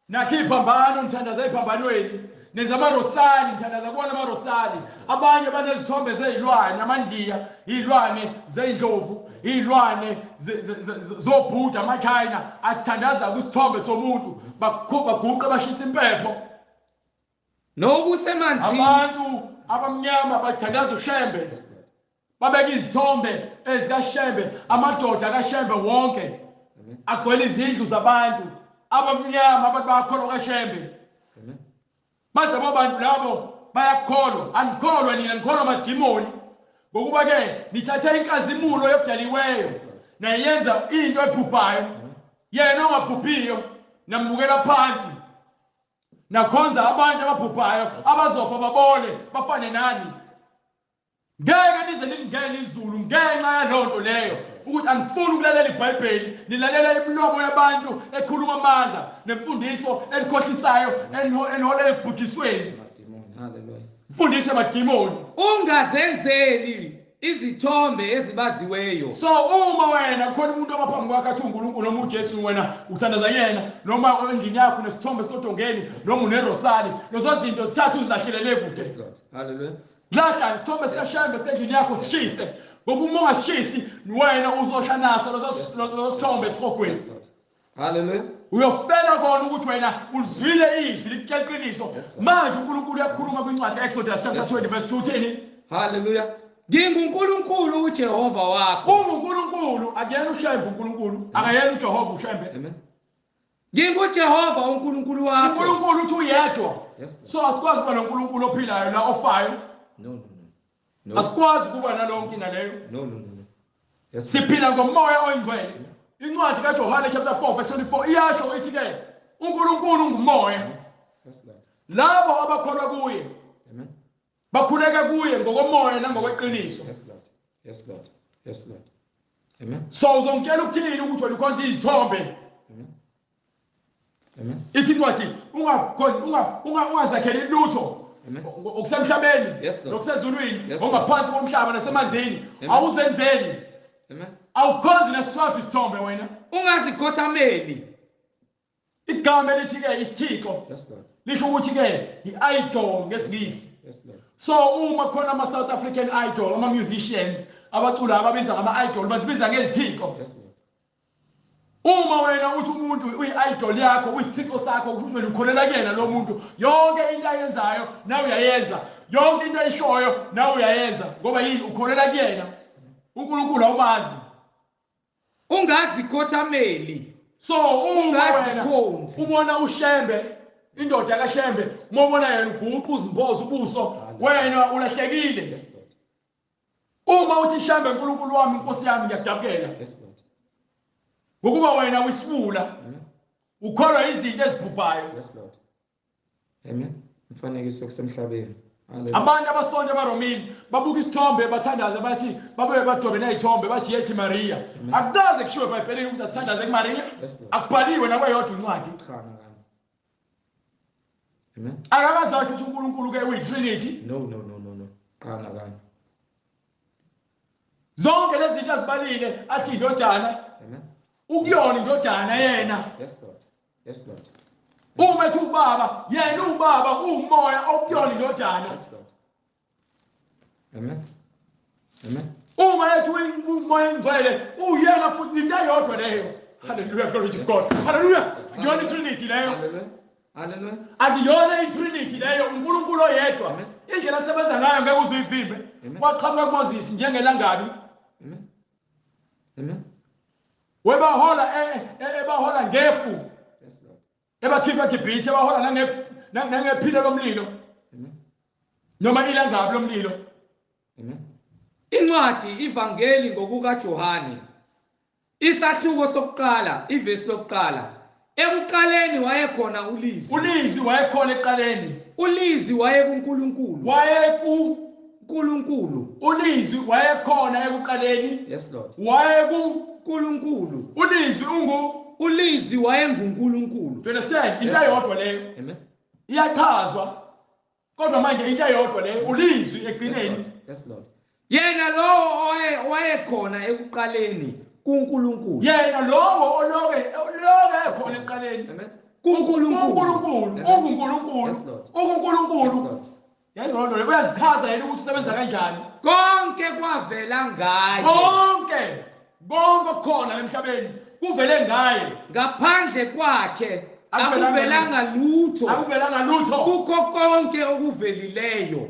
Nakhe iphambano nithandaza iphambanweni. Nenza amarosali nithandaza kubona amarosali. Abanye banezithombe zezilwane, amandiya, izilwane zeindlovu, izilwane zobhuda amaChina athandaza kwisithombe somuntu baguqa bashisa impepho. Nokusemanzini. Abantu abamnyama bathandaza uShembe. Babeka izithombe ezikaShembe, amadoda kaShembe wonke. Agcwele izindlu zabantu abamnyama abantu bakholwa kaShembe. Manje labo bantu labo bayakholwa, anikholwa nina nikholwa amadimoni. Ngokuba ke nithatha inkazimulo yokudaliweyo nayenza into ephuphayo. Yena ongaphuphiyo nambukela phansi. Nakhonza abantu abaphuphayo abazofa babone bafane nani. Ngeke nize ningene izulu ngenxa yalonto leyo ukuthi angifuni ukulalela iBhayibheli, nilalela imilomo yabantu ekhuluma amanga nemfundiso elikhohlisayo eniholela ekubhujisweni. Hallelujah. Mfundise amadimoni. Ungazenzeli izithombe ezibaziweyo. So uma wena khona umuntu omaphambi kwakhe athi uNkulunkulu noma uJesu wena uthandaza yena noma endlini yakho nesithombe sikodongeni noma unerosali, lezo zinto zithatha uzilahlelele kude. Yes Lord. Hallelujah. Lahla isithombe sikaShembe sikendlini yakho sishise. Ngoba uma ungashisi wena uzoshanasa lo sithombe sikogweni. Hallelujah. Uyofela kona ukuthi wena uzwile izwi likeqiniso. Manje uNkulunkulu uyakhuluma kwincwadi kaExodus chapter 20 verse 2 uthini? Hallelujah. NginguNkulunkulu uJehova wakho. UNkulunkulu akuyena uShembe uNkulunkulu, akayena uJehova uShembe. Amen. NginguJehova uNkulunkulu wakho. uNkulunkulu uthi uyedwa. So asikwazi kuba noNkulunkulu ophilayo la ofayo. No. Asikwazi kuba nalo nkinga leyo. No. Yes. Siphila ngomoya oyingcwele. Incwadi kaJohane chapter 4 verse 24 iyasho ithi ke uNkulunkulu ngumoya. Yes Lord. Labo abakholwa kuye. Amen. Bakhuleka kuye ngokomoya nangokweqiniso. Yes Lord. Amen. So uzongitshela ukuthini ukuthi wena ukhonza izithombe? Amen. Ithi incwadi ungazakheli lutho okusemhlabeni Yes, Lord. nokusezulwini Yes, ongaphansi komhlaba nasemanzini Amen. awuzenzeli Amen. awukhonzi nesiswaphi isithombe wena Ungazikhothameli. igama elithi-ke isithixo Yes, Lord. lisho ukuthi-ke i-idol ngesingisi. Yes, Lord. So uma khona ama-South African idol ama-musicians abacula ababiza ngama-idol bazibiza ngezithixo. Yes, Lord. Uma wena uthi umuntu uyi-idol yakho uyisithixo sakho kusho wena ukholela kuyena lo muntu yonke into ayenzayo nawe uyayenza yonke into ayishoyo nawe uyayenza ngoba yini ukholela kuyena uNkulunkulu awumazi. Ungazikhothameli. So uma wena Ungazikhonzi. ubona uShembe indoda kaShembe uma ubona yena uguqa uzimboza ubuso wena ulahlekile. Yes, Lord. Uma uthi Shembe uNkulunkulu wami inkosi yami ngiyadabukela Yes, Lord. ngokuba wena uyisibula ukholwa izinto ezibhubhayo. Yes, Lord. Amen. Imfanekiso kusemhlabeni. Abantu abasonto abaRomini babuka isithombe bathandaze bathi babuye badobe nezithombe bathi yethi Maria. Akukaze kushiwe eBhayibhelini ukuthi asithandaze kuMaria. Yes, Lord. Akubhaliwe nakweyodwa incwadi. Qhana kani. Amen. Akakazathi ukuthi uNkulunkulu ke uyi-Trinity. No. Qhana kani. Zonke lezi zinto azibalile athi indodana Amen. ukuyona indodana yena. Yes, Lord. Yes, Lord. Uma ethi ubaba yena ubaba umoya okuyona indodana. Yes, Lord. Amen. Amen. Uma ethi umoya engcwele uyena futhi into eyodwa leyo. Hallelujah, glory to God. Hallelujah. Yona iTrinity leyo. Hallelujah. Hallelujah. Akuyona iTrinity leyo uNkulunkulu oyedwa. Amen. Indlela asebenza ngayo ngeke uzuyivimbe. Waqhamuka kuMoses njengelangabi. Amen. Amen. Webahola ebahola ngefu. Yes, Lord. Ebakhipha eGibhithe ebahola nangephilo lomlilo. Amen. Noma ilangabi lomlilo. Amen. Incwadi ivangeli ngokuka Johane. Isahluko sokuqala, ivesi lokuqala. Ekuqaleni wayekhona ulizwi. Ulizwi wayekhona eqaleni. Ulizwi wayekuNkulunkulu. Nkulunkulu. Ulizwi wayekhona ekuqaleni. Yes, Lord. WayekuNkulunkulu. Ulizwi wayenguNkulunkulu. Do you understand? Into eyodwa leyo. Amen. Iyachazwa. Kodwa manje into eyodwa leyo ulizwi egcineni. Yes, Lord. Yena lo wayekhona ekuqaleni kuNkulunkulu. Yena lowo oloke ekhona eqaleni. Amen. kuNkulunkulu. Yes, Lord. uNkulunkulu. Yazi loo nto le uyazichaza yena ukuthi usebenza kanjani. Konke kwavela ngaye. Konke okukhona emhlabeni kuvele ngaye. Ngaphandle kwakhe akuvelanga lutho. Kukho konke okuvelileyo.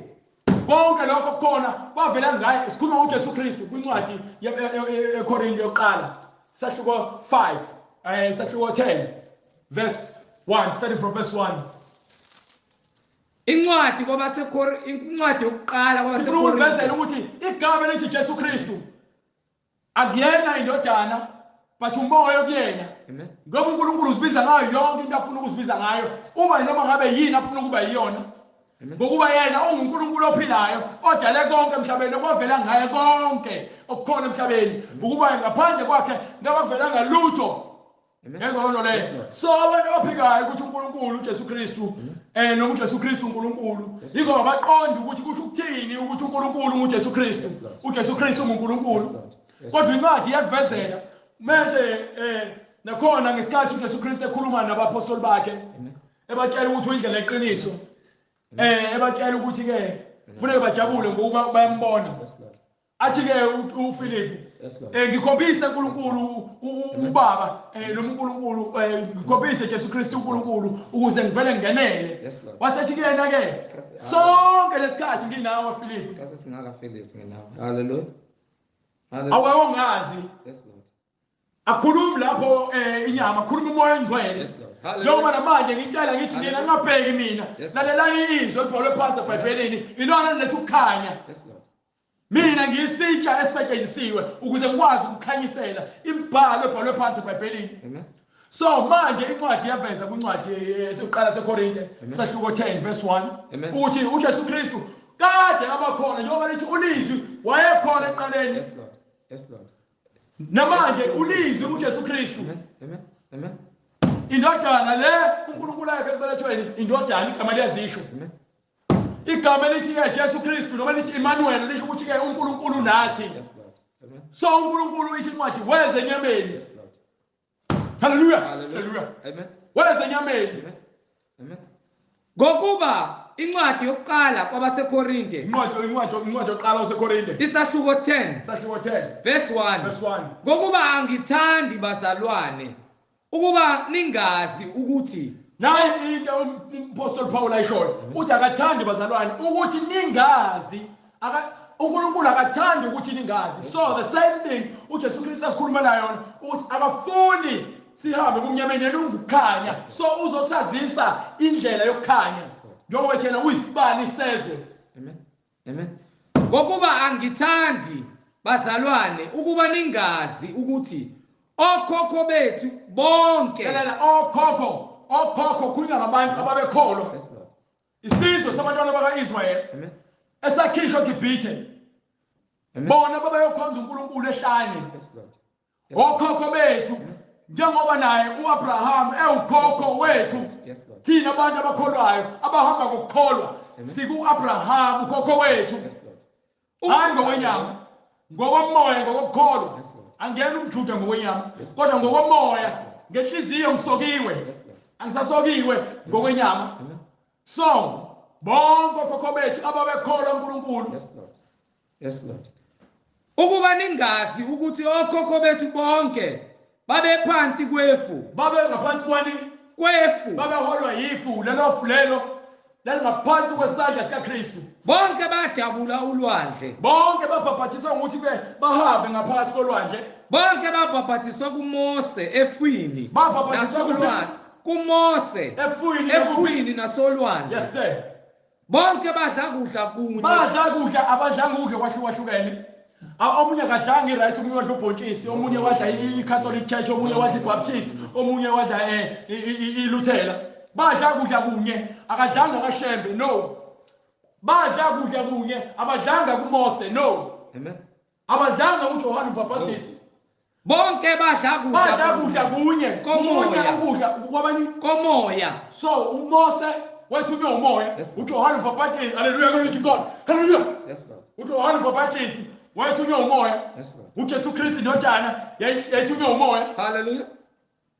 Konke lokho khona kwavela ngaye. Sikhuluma ngoJesu Kristu kwincwadi yeKorinte yokuqala sahluko 5 sahluko 10 verse 1 starting from verse 1. Incwadi incwadi yokuqala kwabaseKorinte ukuthi igama elithi Jesu Kristu akuyena indodana but umoya okuyena. Amen. Ngoba uNkulunkulu uzibiza ngayo yonke into afuna ukuzibiza ngayo uma noma ngabe yini afuna ukuba yiyona. Ngokuba yena onguNkulunkulu ophilayo odale konke emhlabeni okwavela ngaye konke okukhona emhlabeni ukuba ngaphandle kwakhe ngabavelanga lutho. Yezwa loo nto leyo. So abantu abaphikayo ukuthi uNkulunkulu uJesu Kristu noma uJesu Kristu uNkulunkulu yiko abaqonda ukuthi kusho ukuthini ukuthi uNkulunkulu nguJesu Kristu. uJesu Kristu unguNkulunkulu. Kodwa incwadi iyakuvezela manje nakhona ngesikhathi uJesu Kristu ekhuluma nabapostoli bakhe ebatshela ukuthi uyindlela yeqiniso. Ebatshela ukuthi ke kufanele bajabule ngokuba bayambona. Athi ke uPhilip ngikhombise uNkulunkulu uBaba noma uNkulunkulu ngikhombise Jesu Kristu uNkulunkulu ukuze ngivele ngenele. Wasethi kuyena ke sonke lesikhathi nginawe Philip. Isikhathi singaka Philip nginawe. Hallelujah. Awayongazi. Yes, Lord. Akhulumi lapho inyama akhuluma umoya engcwele. Njengoba namanje ngitshela ngithi ngena ngabheki mina lalelani izwi elibhalwe phansi eBhayibhelini ilona lethu ukukhanya. Yes, Lord. Mina ngiyisitsha esisetshenzisiwe ukuze ngikwazi ukukhanyisela imibhalo ebhalwe phansi eBhayibhelini. Amen. So manje incwadi yaveza kwincwadi esiqala seKorinte sahluko 10 verse 1 ukuthi uJesu Kristu kade abakhona njengoba lithi ulizwi wayekhona eqaleni. Yes, Lord. Yes, Lord. Namanje ulizwi uJesu Kristu. Amen. Amen. Indodana le uNkulunkulu yakhe ebelethweni indodana igama liyazisho. igama elithi ke Jesu Kristu noma lithi Emmanuel lisho ukuthi ke uNkulunkulu nathi. Yes, Lord. Amen. So uNkulunkulu ithi incwadi weze enyameni. Yes, Lord. Hallelujah. Hallelujah. Hallelujah. Amen. Weze enyameni. Amen. Amen. Ngokuba incwadi yokuqala kwabaseKorinte Incwadi yokuqala useKorinte. isahluko 10 Isahluko 10 verse 1. verse 1. Ngokuba angithandi bazalwane ukuba ningazi ukuthi Nayi into uMapostle Paul ayishoyo. Uthi akathandi bazalwane ukuthi ningazi. uNkulunkulu akathandi ukuthi ningazi. So the same thing uJesu Kristu asikhuluma nayo yona ukuthi akafuni sihambe kumnyameni elungukhanya. So uzosazisa indlela yokukhanya. Njengoba thina uyisibani sezwe. Amen. Amen. Ngokuba angithandi bazalwane ukuba ningazi ukuthi okhokho bethu bonke okhokho kunya ngabantu ababekholwa. Yes, Lord. Isizwe sabantwana bakaIsrayeli Amen. esakhishwa eGibhithe. Amen. Bona babeyokhonza uNkulunkulu ehlane. Yes, Lord. Okhokho bethu njengoba naye uAbraham ewukhokho wethu. Yes, Lord. Thina abantu abakholwayo abahamba ngokukholwa sikuAbraham ukhokho wethu. Yes, Lord. Hayi ngokwenyama, ngokomoya ngokukholwa. Yes, Lord. Angena umjuda ngokwenyama, kodwa ngokomoya ngenhliziyo ngisokiwe. Yes, Lord. Angisasokiwe ngokwenyama. Amen. So bonke okhokho bethu ababekholwa uNkulunkulu. Yes, Lord. Yes, Lord. Ukuba ningazi ukuthi okhokho bethu bonke babephansi kwefu. Babe ngaphansi kwani? Kwefu. Babeholwa yifu lelo lalingaphansi kwesandla sikaKristu. Bonke badabula ulwandle. Bonke babhabhathiswa ngokuthi bahambe ngaphakathi kolwandle. Bonke babhabhathiswa kuMose efwini. Babhabhathiswa kuMose efwini nasolwandle. Yes sir. Bonke badla kudla kunye. Badla kudla abadla ukudla kwahlukahlukene. Omunye kadlanga irice, omunye wadla ubhontshisi, omunye wadla iCatholic Church, omunye wadla iBaptist, omunye wadla iLuthela. Badla kudla kunye, akadlanga kaShembe, no. Badla kudla kunye, abadlanga kuMose, no. Amen. Abadlanga uJohane uMbhaphatisi. Bonke badla kudla kunye. Komoya ukudla kwabani? Komoya. So uMose wethunywe umoya, uJohane uMbhaphatisi, hallelujah, glory to God. Hallelujah. Yes, Lord. uJohane uMbhaphatisi wethunywe umoya. Yes, Lord. uJesu Kristu indodana yethunywe umoya. Hallelujah.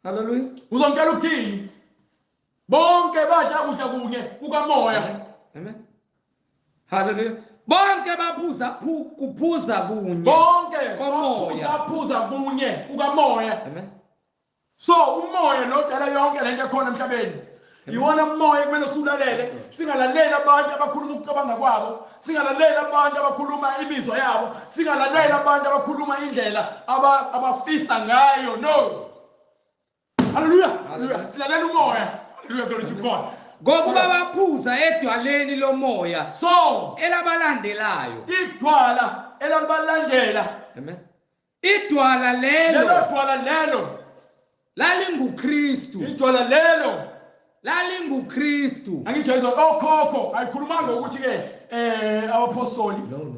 Hallelujah. Uzongitshela ukuthini? Bonke badla kudla kunye kukamoya. Amen. Hallelujah. Bonke kuphuza kunye. Bonke kuphuza kunye kukamoya. Amen. So umoya lo dala yonke lento ekhona emhlabeni. Iwona umoya kumele usulalele, singalaleli abantu abakhuluma ukucabanga kwabo, singalaleli abantu abakhuluma imizwa yabo, singalaleli abantu abakhuluma indlela abafisa ngayo. No. Hallelujah. Hallelujah. Silalela umoya. Hallelujah, glory to God. Ngokuba baphuza edwaleni lomoya. So elabalandelayo. Idwala elalibalandela. Amen. Idwala lelo lalinguKristu. Idwala lelo lalinguKristu. Angijezwe okhokho ayikhulumanga ukuthi ke abapostoli. No.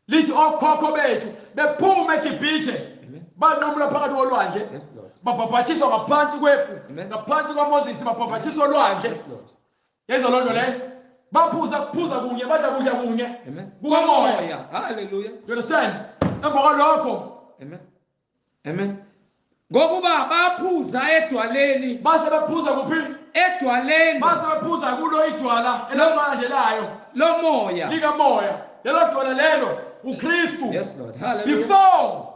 Lithi okhokho bethu bephuma eGibhithe. Banqamula phakathi kolwandle. Yes, Lord. Babhabhathiswa ngaphansi kwefu, ngaphansi kwaMoses babhabhathiswa olwandle. Yes, Lord. Yezwa loo nto leyo. Kuphuza kunye, badla kudla kunye. Amen. Kukamoya. Hallelujah. You understand? Emva kwalokho. Amen. Amen. Ngokuba baphuza edwaleni. Base bephuza kuphi? Edwaleni. Base bephuza kulo idwala elalandelayo lomoya. likamoya. Lelo dwala lelo uKristu. Yes, Lord. Hallelujah. Before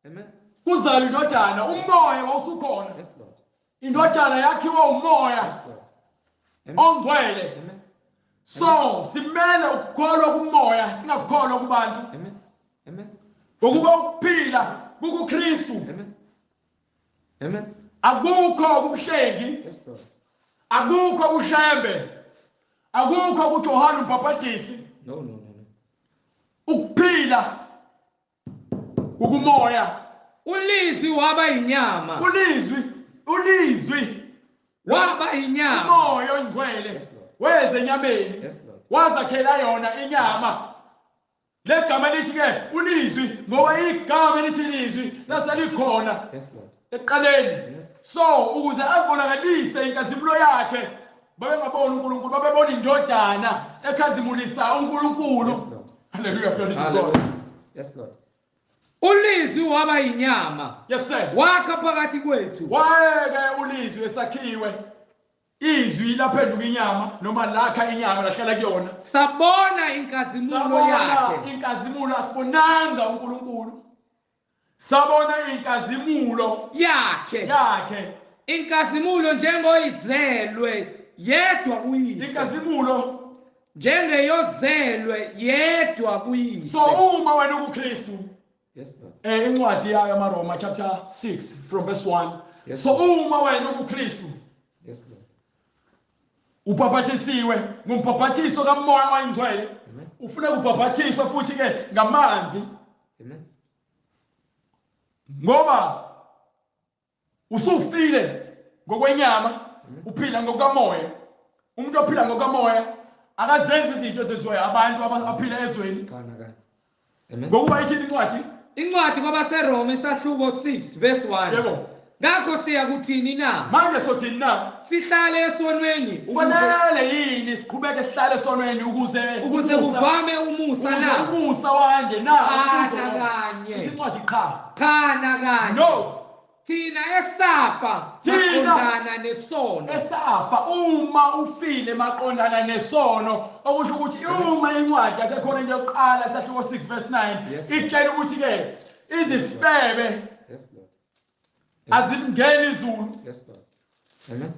Amen. kuzala indodana umoya wawusukhona. Yes, Lord. Indodana yakhiwa umoya. Yes, Lord. Ongcwele. Amen. So simele ukukholwa kumoya singakholwa kubantu. Amen. Amen. Ngokuba ukuphila kuKristu. Amen. Amen. Akukho kumhlengi. Yes, Lord. Akukho kuShembe. Akukho kuJohane uMbhaphatisi. No. Ukuphila ukumoya. Ulizwi waba inyama. Ulizwi waba inyama. Umoya ongcwele. Yes, Lord. Weze enyameni. Yes, Lord. Wazakhela yona inyama. Legama lithi ke ulizwi ngoba igama lithi ilizwi laselikhona. Yes, Lord. Eqaleni. So ukuze azibonakalise inkazimulo yakhe babengabona uNkulunkulu, babebona indodana ekhazimulisa uNkulunkulu. Yes, Lord. Hallelujah, glory to God. Hallelujah. Yes, Lord. Ulizwi waba inyama. Yes, sir. Wakha phakathi kwethu. Wayeke ulizwi esakhiwe. Izwi laphenduka inyama noma lakha inyama lahlala kuyona. Sabona inkazimulo yakhe. Inkazimulo asibonanga uNkulunkulu. Sabona inkazimulo yakhe. Inkazimulo njengoyizelwe yedwa kuyise. Inkazimulo njengeyozelwe yedwa kuyise. So uma wena uKristu. Yes, Lord. Incwadi yayo amaRoma chapter 6 from verse 1. Yes, So uma wena uKristu. Yes, Lord. Ubhaphathisiwe ngumbhaphathiso kaMoya oNgcwele. Ufuna ukubhaphathiswa futhi ke ngamanzi. Amen. Ngoba usufile ngokwenyama, uphila ngokamoya. Umuntu ophila ngokamoya akazenza izinto ezenziwayo abantu abaphila ezweni. Kana. Amen. Ngokuba ithi incwadi kwabaseRoma isahluko 6 verse 1. Yebo. Ngakho siya kuthini na? Manje sothini na? Sihlale esonweni Kufanele yini siqhubeke sihlale esonweni ukuze kuvame umusa na? Umusa wande na Khana kanye. Incwadi qha. Khana kanye. No. Thina esafa maqondana nesono. Esafa uma ufile maqondana nesono, okusho ukuthi uma incwadi yaseKorinte yokuqala isahluko 6 verse 9 itshela ukuthi ke izifebe azimngeni izulu. Yes, Lord. Amen.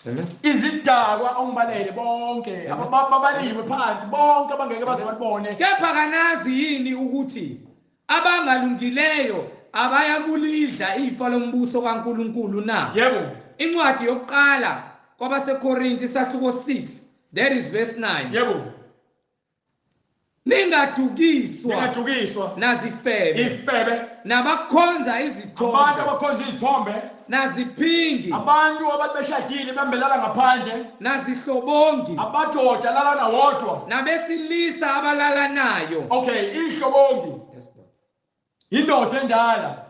Amen. Izidakwa ongibalele bonke ababaliwe phansi bonke abangeke baze balibone. Kepha kanazi yini ukuthi abangalungileyo abaya kulidla ifa lombuso kaNkulunkulu na? Yebo. Incwadi yokuqala kwabaseKorinte isahluko 6 that is verse 9. Yebo. Ningadukiswa nazifebe. Ifebe. Nabakhonza izithombe. Abantu abakhonza izithombe. Naziphingi. Abantu ababeshadile bembelala ngaphandle. Nazihlobongi. Abadoda lala nawodwa. Nabesilisa abalala nayo. Okay, ihlobongi. Indoda endala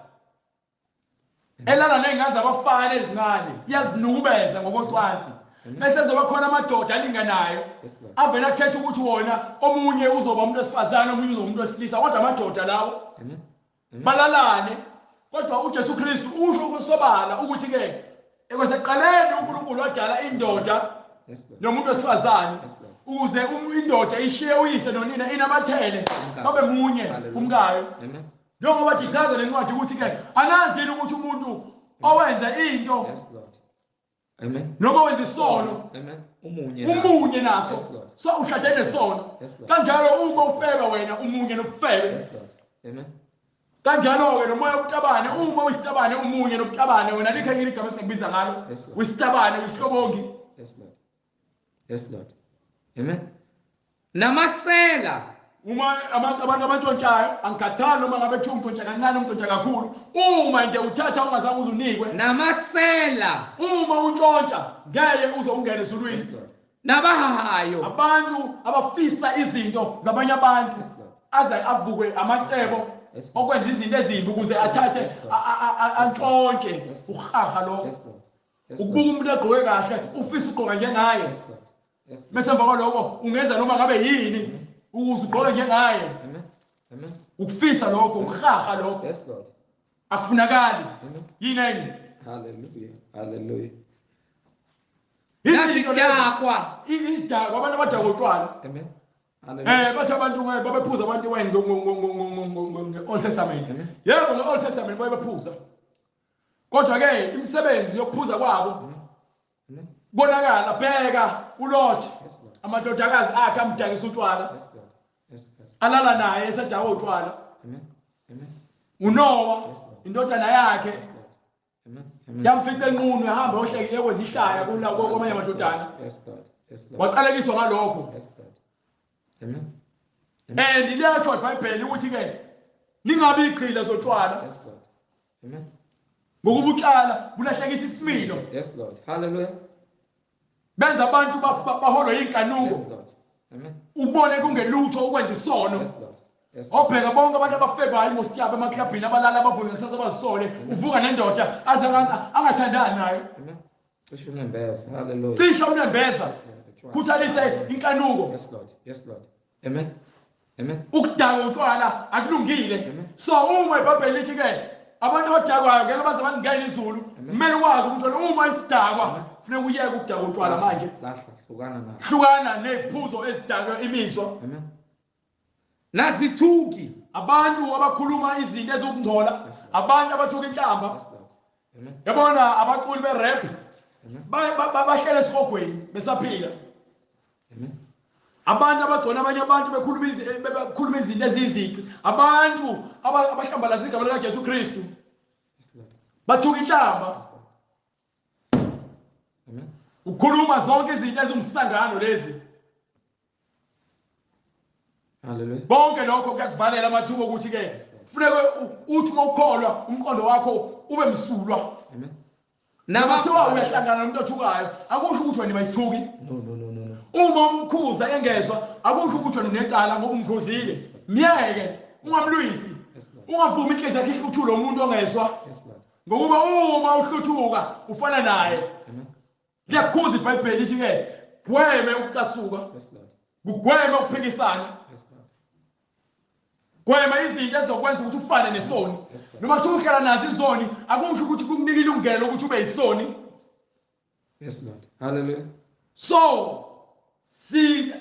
elala nengazi abafana ezincane iyazinukubeza ngokocansi. Bese zoba khona amadoda alinganayo avela akhetha ukuthi wona omunye uzoba umuntu wesifazane omunye uzoba umuntu wesilisa kodwa amadoda lawo balalane. Kodwa uJesu Kristu usho kusobala ukuthi ke ekwaseqaleni uNkulunkulu wadala indoda nomuntu wesifazane ukuze indoda ishiye uyise nonina inamathele babe munye kumkayo. Njengoba jichaza lencwadi ukuthi ke anazini ukuthi umuntu owenza into noma wenza isono umunye naso so ushadene nesono. Kanjalo uma ufeba wena umunye nobufebe. Kanjalo ke nomoya ubutabane uma uyisitabane umunye nobutabane wena likhe ngigama esingikubiza ngalo uyisitabane uyisihlobongi. Yes, Lord. Amen. Namasela uma abantu abantshontshayo angikhathali noma ngabe kuthiwa umntshontsha kancane umntshontsha kakhulu. Uma nje uthatha ungazange uze unikwe namasela uma untshontsha ngeke uze ungene ezulwini. Nabahahayo abantu abafisa izinto zabanye abantu aze avukwe amacebo okwenza izinto ezimbi ukuze athathe antshontshe uhaha lo. Ukubuka umuntu egqoke kahle ufisa ugqoka njengaye. Mase emva kwalokho ungenza noma ngabe yini ukuze ugqoke njengaye. Ukufisa lokho uhaha lokho. Akufunakali. Yini enye? Hallelujah. Hallelujah. Izidakwa abantu abadakwa utshwala. Amen. Bathi abantu babephuza abantu wena ngo-Old Testament. Yebo ngo-Old Testament babephuza. Kodwa ke imisebenzi yokuphuza kwabo bonakala bheka uLot amadodakazi akhe amdakisa utshwala. Alala naye esadakwa utshwala. uNoah indodana yakhe yamfica enqunu ehamba yohleke yekwenza ihlaya kwamanye amadodana. Waqalekiswa ngalokho. Liyasho iBhayibheli ukuthi ke lingabi iqhila zotshwala. Ngokuba utshwala bulahlekisa isimilo. Yes, Lord. Hallelujah. Benza abantu baholwe inkanuko. Ubone kungelutho ukwenza isono. Obheka bonke abantu abafebayo ngosiyaba emaklabhini abalala abavuka ngesasa bazisole uvuka nendoda aze angathandani nayo. Cishe unembeza. Hallelujah. cishe unembeza Yes, Lord. khuthalise inkanuko. Yes, Lord. Yes, Lord. Amen. Amen. Ukudaka utshwala akulungile. Amen. So uma iBhayibheli lithi ke abantu abadakwayo ngeke baze bangena izulu. Kumele wazi ukuthi uma isidakwa kufanele uyeke ukudaka utshwala manje. Lahla, hlukana nazo. Hlukana neziphuzo ezidaka imizwa. Amen. Nazithuki Abantu abakhuluma izinto ezokungcola, abantu abathuka inhlamba. Yes, Lord. Amen. Yabona abaculi berap Amen. bahlele esihogweni besaphila. Amen. Abantu abagcona abanye abantu bekhuluma izinto eziyizici. Abantu abahlambalaza igama lika Jesu Kristu. Yes, Lord. Bathuka inhlamba. Yes, Lord. Amen. Ukhuluma zonke izinto ezumsangano lezi. Hallelujah. Bonke lokho kuyakuvalela amathuba ukuthi ke kufuneka uthi mawukholwa umqondo wakho ube msulwa. Amen. Nabathiwa uyahlangana nomuntu othukayo akusho ukuthi wena bayisithuki. No. Uma umkhuza engezwa akusho ukuthi wena unecala ngoba umkhuzile. Miyeke ungamlwisi. Yes, Lord. Ungavumi inhliziyo yakhe ihluthule umuntu ongezwa. Yes, Lord. Ngokuba uma uhluthuka ufana naye. Amen. Liyakhuza iBhayibheli lithi ke gweme ukucasuka, Yes, Lord. kugweme ukuphikisana. Yes, Lord. Gwema izinto ezokwenza ukuthi ufane nesoni. Yes, Lord. Noma kuthiwa uhlala nazo izoni akusho ukuthi kukunika ilungelo ukuthi ube yisoni. Yes, Lord. Hallelujah. So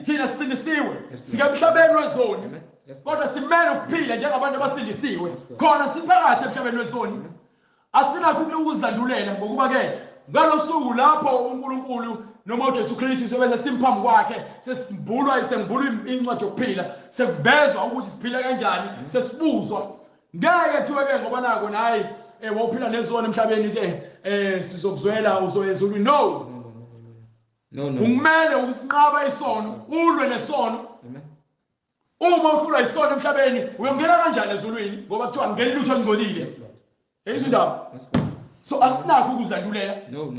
thina sisindisiwe Yes, sikamhlabeni wezoni. Amen. Yes, Lord. Kodwa simele ukuphila njengabantu abasindisiwe. Yes, Lord. Khona siphakathi emhlabeni wezoni. Asinakho ukuzidlandulela ngokuba ke ngalosuku lapho uNkulunkulu noma uJesu Kristu sobenza simphambi kwakhe sesibulwa incwadi yokuphila sekuvezwa ukuthi siphila kanjani sesibuzwa ngeke kuthiwe ke ngoba nako nayi wawuphila nezona emhlabeni ke sizokuzwela uzoyezulwini. No, kumele usinqaba isono ulwe nesono. Amen. Uma uhlulwa isono emhlabeni uyongena kanjani ezulwini ngoba kuthiwa ngeke lutho olungcolile. Yes, Lord. Eyizindaba. Yes, Lord. So asinakho ukuzidlandulela. No.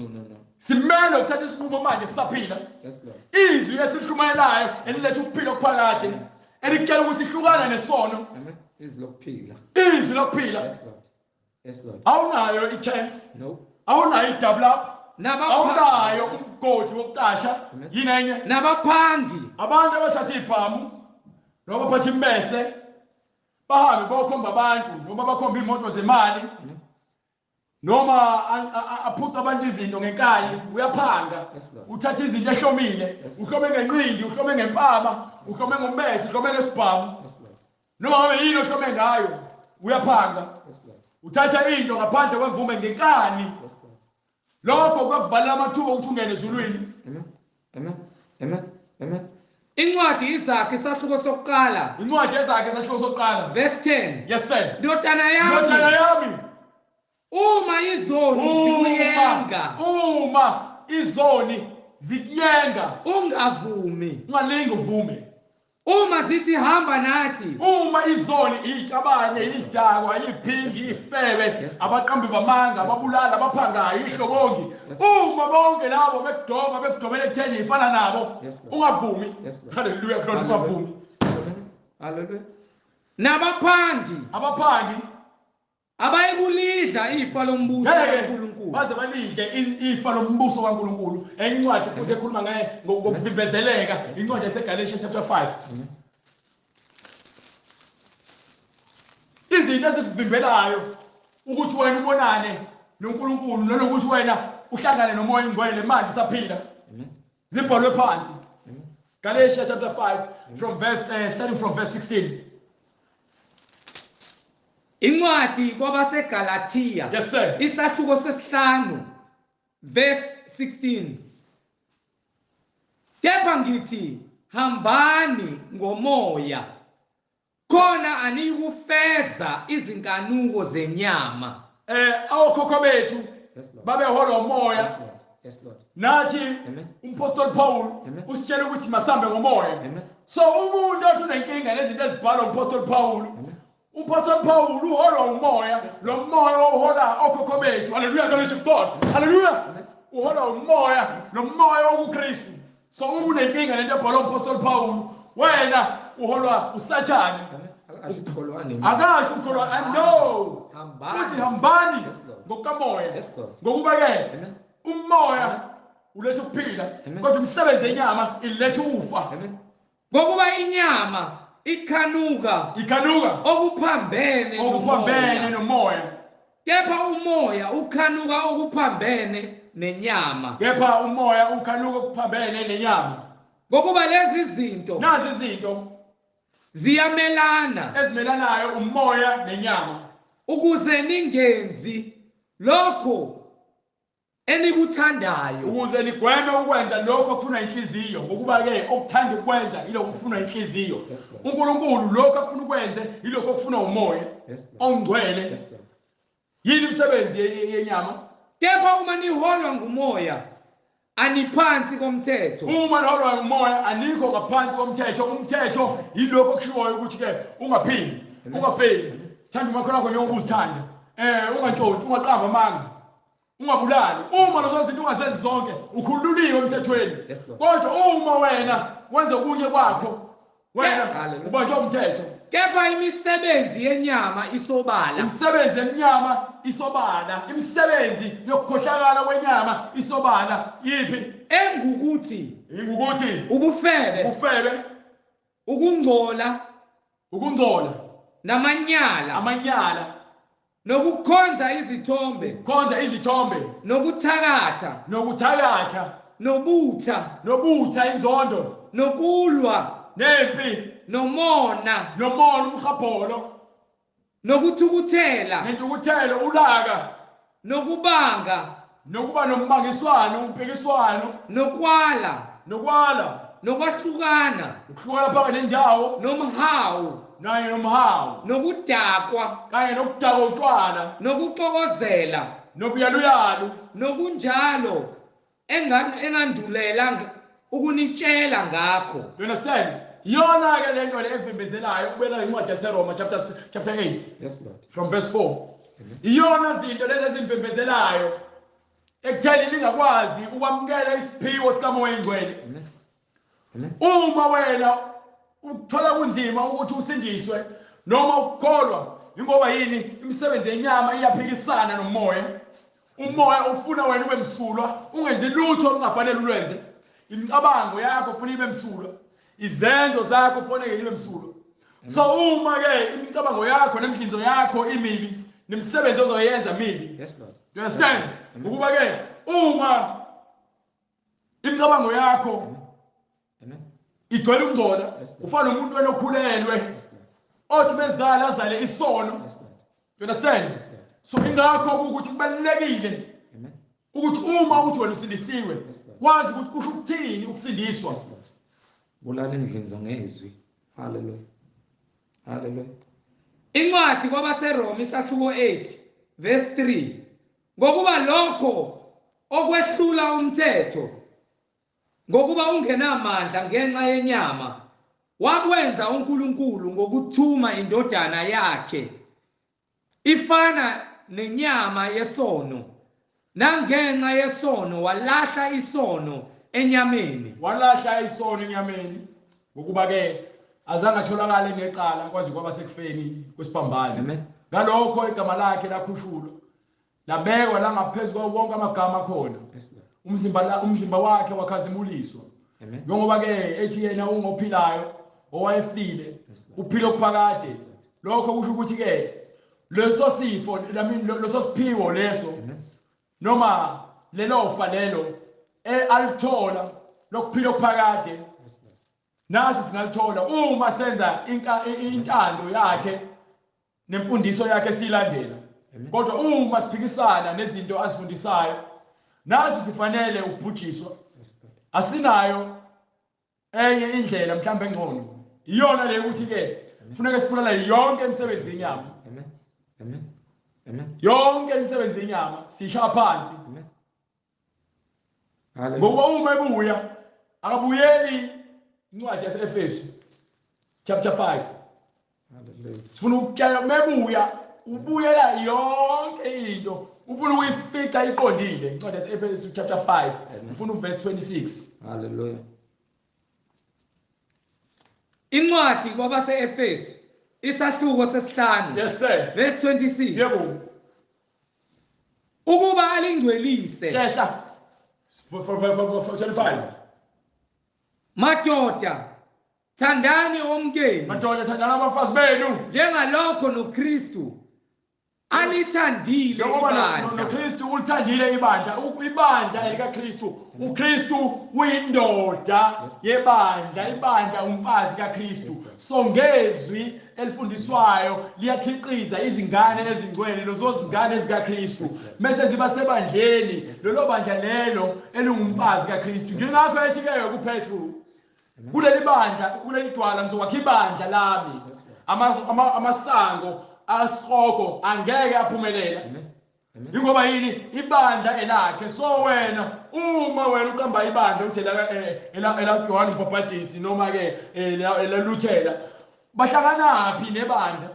Simele ukuthatha isinqumo manje sisaphila. Yes, Lord. Izwi esihlumayelayo eliletha ukuphila okuphakade elikutshela ukuthi sihlukana nesono. Amen. Izilokuphila. Izwi lokuphila. Yes, Lord. Yes, Lord. Awunayo i-chance. No. Awunayo i-double up. Nabaphangi. Awunayo umgodi wokuqasha. Yini enye? Nabaphangi. Abantu abathatha ibhamu noma baphatha imbese bahambe bayokhomba abantu noma bakhomba imoto zemali noma aphutha abantu izinto ngenkani uyaphanga. Yes, Lord. Uthatha izinto ehlomile, uhlome ngenqindi, uhlome ngempama, uhlome ngombese, uhlome ngesibhamu. Yes, Lord. Noma ngabe yini ohlome ngayo uyaphanga. Yes, Lord. Uthatha into ngaphandle kwemvume ngenkani. Yes, Lord. Lokho kuyakuvalela amathuba ukuthi ungene ezulwini. Amen. Incwadi izakhe isahluko sokuqala. Incwadi ezakhe esahluko sokuqala. Verse 10. Yes sir. Ndodana Ndodana yami, yami. uma izoni zikuyenga, Uma izoni zikuyenga ungavumi. ungalingi uvume. Uma zithi hamba nathi, Uma izoni iy'tabane, iy'dakwa, iy'phingi, iy'febe, abaqambi bamanga, ababulala, abaphangayo, iy'hlobongi. Uma bonke labo bekudomela ekutheni ifana nabo, ungavumi. Hallelujah, khona ungavumi. Hallelujah. Nabaphangi Abaphangi abayikulidla ifa lombuso kaNkulunkulu. baze balidle ifa lombuso kaNkulunkulu. Enye incwadi futhi ekhuluma ngokuvimbezeleka, incwadi yaseGalatians chapter 5. Izinto ezikuvimbelayo ukuthi wena ubonane noNkulunkulu nanokuthi wena uhlangane nomoya ingcwele manje usaphila. Zibhalwe phansi. Galatians chapter 5 from starting from verse 16. Incwadi kwabaseGalatia. Yes sir. Isahluko sesihlanu verse 16. Kepha ngithi hambani ngomoya khona anikufeza izinkanuko zenyama. Okhokho bethu babeholwa umoya. Yes, Lord. Nathi umpostoli Paul usitshela ukuthi masambe ngomoya. So umuntu othi unenkinga nezinto ezibhalwa umpostoli Paul, umpostoli Paul uholwa umoya, lo moya ohola okhokho bethu. Hallelujah, glory to God. Hallelujah. Uholwa umoya, lo moya wokuKristu. So uma unenkinga nento ebhalwa umpostoli Paul, wena uholwa usathane. Akasho ukholwa no. Uthi hambani ngokukamoya. Ngokuba ke umoya uletha ukuphila kodwa imisebenzi yenyama iletha ukufa. Ngokuba inyama ikhanuka okuphambene nomoya. Kepha umoya ukhanuka okuphambene nenyama. Ngokuba lezi zinto nazi izinto ziyamelana ezimelanayo umoya nenyama ukuze ningenzi lokho enikuthandayo, ukuze nigweme ukwenza lokho okufuna inhliziyo. Ngokuba ke okuthanda ukwenza yilokho okufuna inhliziyo. uNkulunkulu lokho afuna ukwenze yilokho okufuna umoya ongcwele. Yini imisebenzi yenyama? Kepha uma niholwa ngumoya aniphansi komthetho. Uma niholwa ngumoya anikho ngaphansi komthetho. Umthetho yilokho okushiwoyo ukuthi ke ungaphindi, ungafeli, thanda umakhona wakho njengoba uzithanda, ungantshonti, ungaqamba amanga, ungabulali. Uma lezo zinto ungazenzi zonke ukhululiwe emthethweni. Kodwa uma wena wenza okunye kwakho wena ubanjwa umthetho. Kepha imisebenzi yenyama isobala. Imisebenzi yenyama isobala. Imisebenzi yokukhohlakala kwenyama isobala. Yiphi? Engukuthi ubufebe, ukungcola, namanyala, nokukhonza izithombe, nokuthakatha, nobutha, inzondo, nokulwa, nempi, nomona, umhabholo, nokuthukuthela, nentukuthelo, ulaka, nokubanga, nokuba nombangiswano, umpikiswano, nokwala, nokwahlukana, ukuhlukana phakathi nendawo, nomhawu, nokudakwa, kanye nokudakwa utshwala, nokuxokozela, nobuyaluyalu, nokunjalo engandulela ukunitshela ngakho. You understand? Yona ke lento le emvimbezelayo ubela incwadi yaseRoma chapter 8. Yes, Lord. From verse 4. Iyona zinto lezi ezimvimbezelayo ekutheni ningakwazi ukwamukela isiphiwo sikamoya oyingcwele. Uma wena ukuthola kunzima ukuthi usindiswe noma ukukholwa, ingoba yini imisebenzi yenyama iyaphikisana nomoya. Umoya ufuna wena ube msulwa, ungenzi lutho ongafanele ulwenze. Imicabango yakho ufuna ibe msulwa, izenzo zakho ufanele ibe msulwa. So uma ke imicabango yakho nemhlinzo yakho imibi, nemisebenzi ozoyenza mibi. Yes, Lord. You understand? Ukuba ke uma imicabango yakho igcwele ukungcola, ufana nomuntu enokhulelwe othi bezala azale isono. You understand? So ingakho ukuthi kubalulekile ukuthi uma uthi wena usindisiwe wazi ukuthi kusho ukuthini ukusindiswa. Bulala indlinzo ngezwi. Hallelujah. Incwadi kwabaseRoma isahluko 8 verse 3. Ngokuba lokho okwehlula umthetho ngokuba ungenamandla ngenxa yenyama wakwenza uNkulunkulu ngokuthuma indodana yakhe ifana nenyama yesono, nangenxa yesono walahla isono enyameni. Ngokuba ke azange atholakale necala kwazi kwaba sekufeni kwesipambano. Ngalokho igama lakhe lakhushulwa, labekwa la ngaphezulu wonke amagama akhona. Umzimba wakhe wakhazimuliswa. Ngoba ke ethi yena ungophilayo owayefile uphilo okuphakade. Lokho kusho ukuthi ke leso sifo leso siphiwo leso noma lelofa lelo alithola lokuphila okuphakade. Nathi singalithola uma senza intando yakhe nemfundiso yakhe silandela. Kodwa uma siphikisana nezinto azifundisayo, nathi sifanele ukubhujiswa. Asinayo enye indlela mhlawumbe engcono. Iyona le ukuthi ke kufuneka sibulala yonke imisebenzi yenyama. Yonke imisebenzi yenyama sishaya phansi. Ngoba uma ebuya akabuyeli incwadi yaseEfesu chapter 5. Sifuna ukutshela mebuya ubuyela yonke into ufuna uyifica iqondile. Incwadi yaseEfesu chapter 5 ufuna uverse 26. Hallelujah. Incwadi kwabaseEfesu isahluko sesihlanu. Yes sir. Verse 26. Yebo. Ukuba alingcwelise. Yes sir. For 25. Madoda thandani omkeni Madoda thandana abafazi benu njengalokho noKristu alithandile ngoba ibandla noKristu ulithandile ibandla. Ibandla likaKristu, uKristu uyindoda yebandla, ibandla umfazi kaKristu. So ngezwi elifundiswayo liyakhiqiza izingane ezingcwele, lezo zingane ezikaKristu mase ziba sebandleni, lelo bandla lelo elingumfazi kaKristu. Ngingakho ethi-ke kuPetru, kuleli bandla, kuleli dwala ngizokwakha ibandla lami. Amasango asikhoko angeke aphumelela. Ingoba yini? Ibandla elakhe. So wena uma wena uqamba ibandla uthi ela John Mpapatisi noma ke ela Luthela, bahlanganaphi nebandla?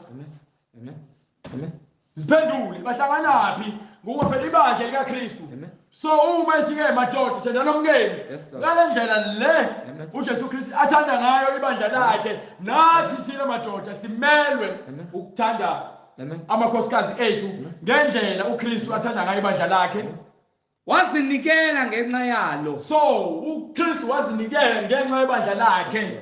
Amen. Ziphendule, bahlanganaphi? Ngoba phela ibandla likaKristu. So uma sike madoda sendana nomkeni ngalendlela le uJesu Kristu athanda ngayo ibandla lakhe, nathi thina madoda simelwe ukuthanda amakhosikazi ethu ngendlela uKristu athanda ngayo ibandla lakhe. Wazinikela ngenxa yalo. So uKristu wazinikela ngenxa yebandla lakhe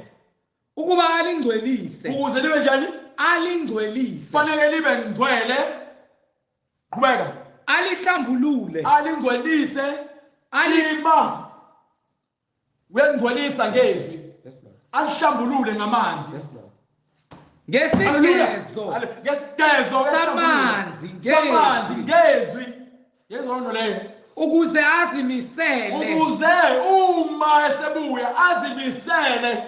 ukuba alingcwelise. Ukuze libe njani? Alingcwelise. Fanele libe ngcwele. Qhubeka. Alihlambulule. Alingcwelise. Alima. Uyangcwelisa ngezwi. Alihlambulule ngamanzi. Ngesigezo. Ngesigezo samanzi. Ngezwi. Yezona leyo. Ukuze azimisele. Ukuze uma esebuya azimisele.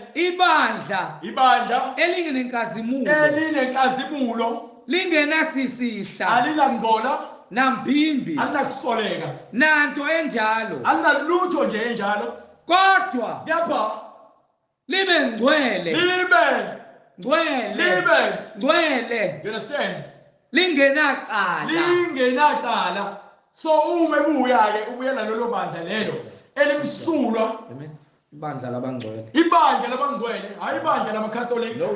Ibandla elinenkazimulo. Lingenasisihla. Alinangcola. Nambimbi. Alinakusoleka. Nanto enjalo. Alinalutho nje enjalo. Kodwa. Kepha libe ngcwele. Ngcwele. You understand? Lingenacala. So uma ebuya-ke ubuyela lelo bandla lelo elimsulwa. Ibandla labangcwele. Ibandla labangcwele, hayi ibandla lamakatholika. No.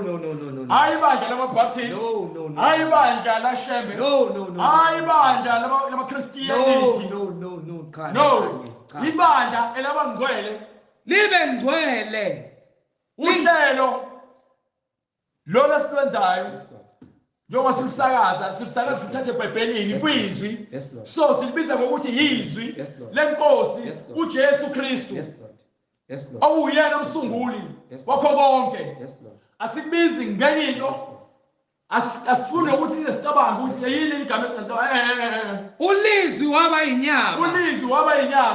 Hayi ibandla lamabaptist. No. Hayi ibandla lashembe. No. Hayi ibandla lamaChristianity. No. Ibandla elabangcwele libe ngcwele. Uhlelo lo lesikwenzayo njengoba silisakaza sithathe eBhayibhelini kwizwi. So silibiza ngokuthi yizwi lenkosi uJesu Kristu. Awuyena umsunguli wakho konke. Asikubizi ngenye into. Asifune ukuthi sicabanga ukuthi yini igama esinto. Ulizwi waba inyama.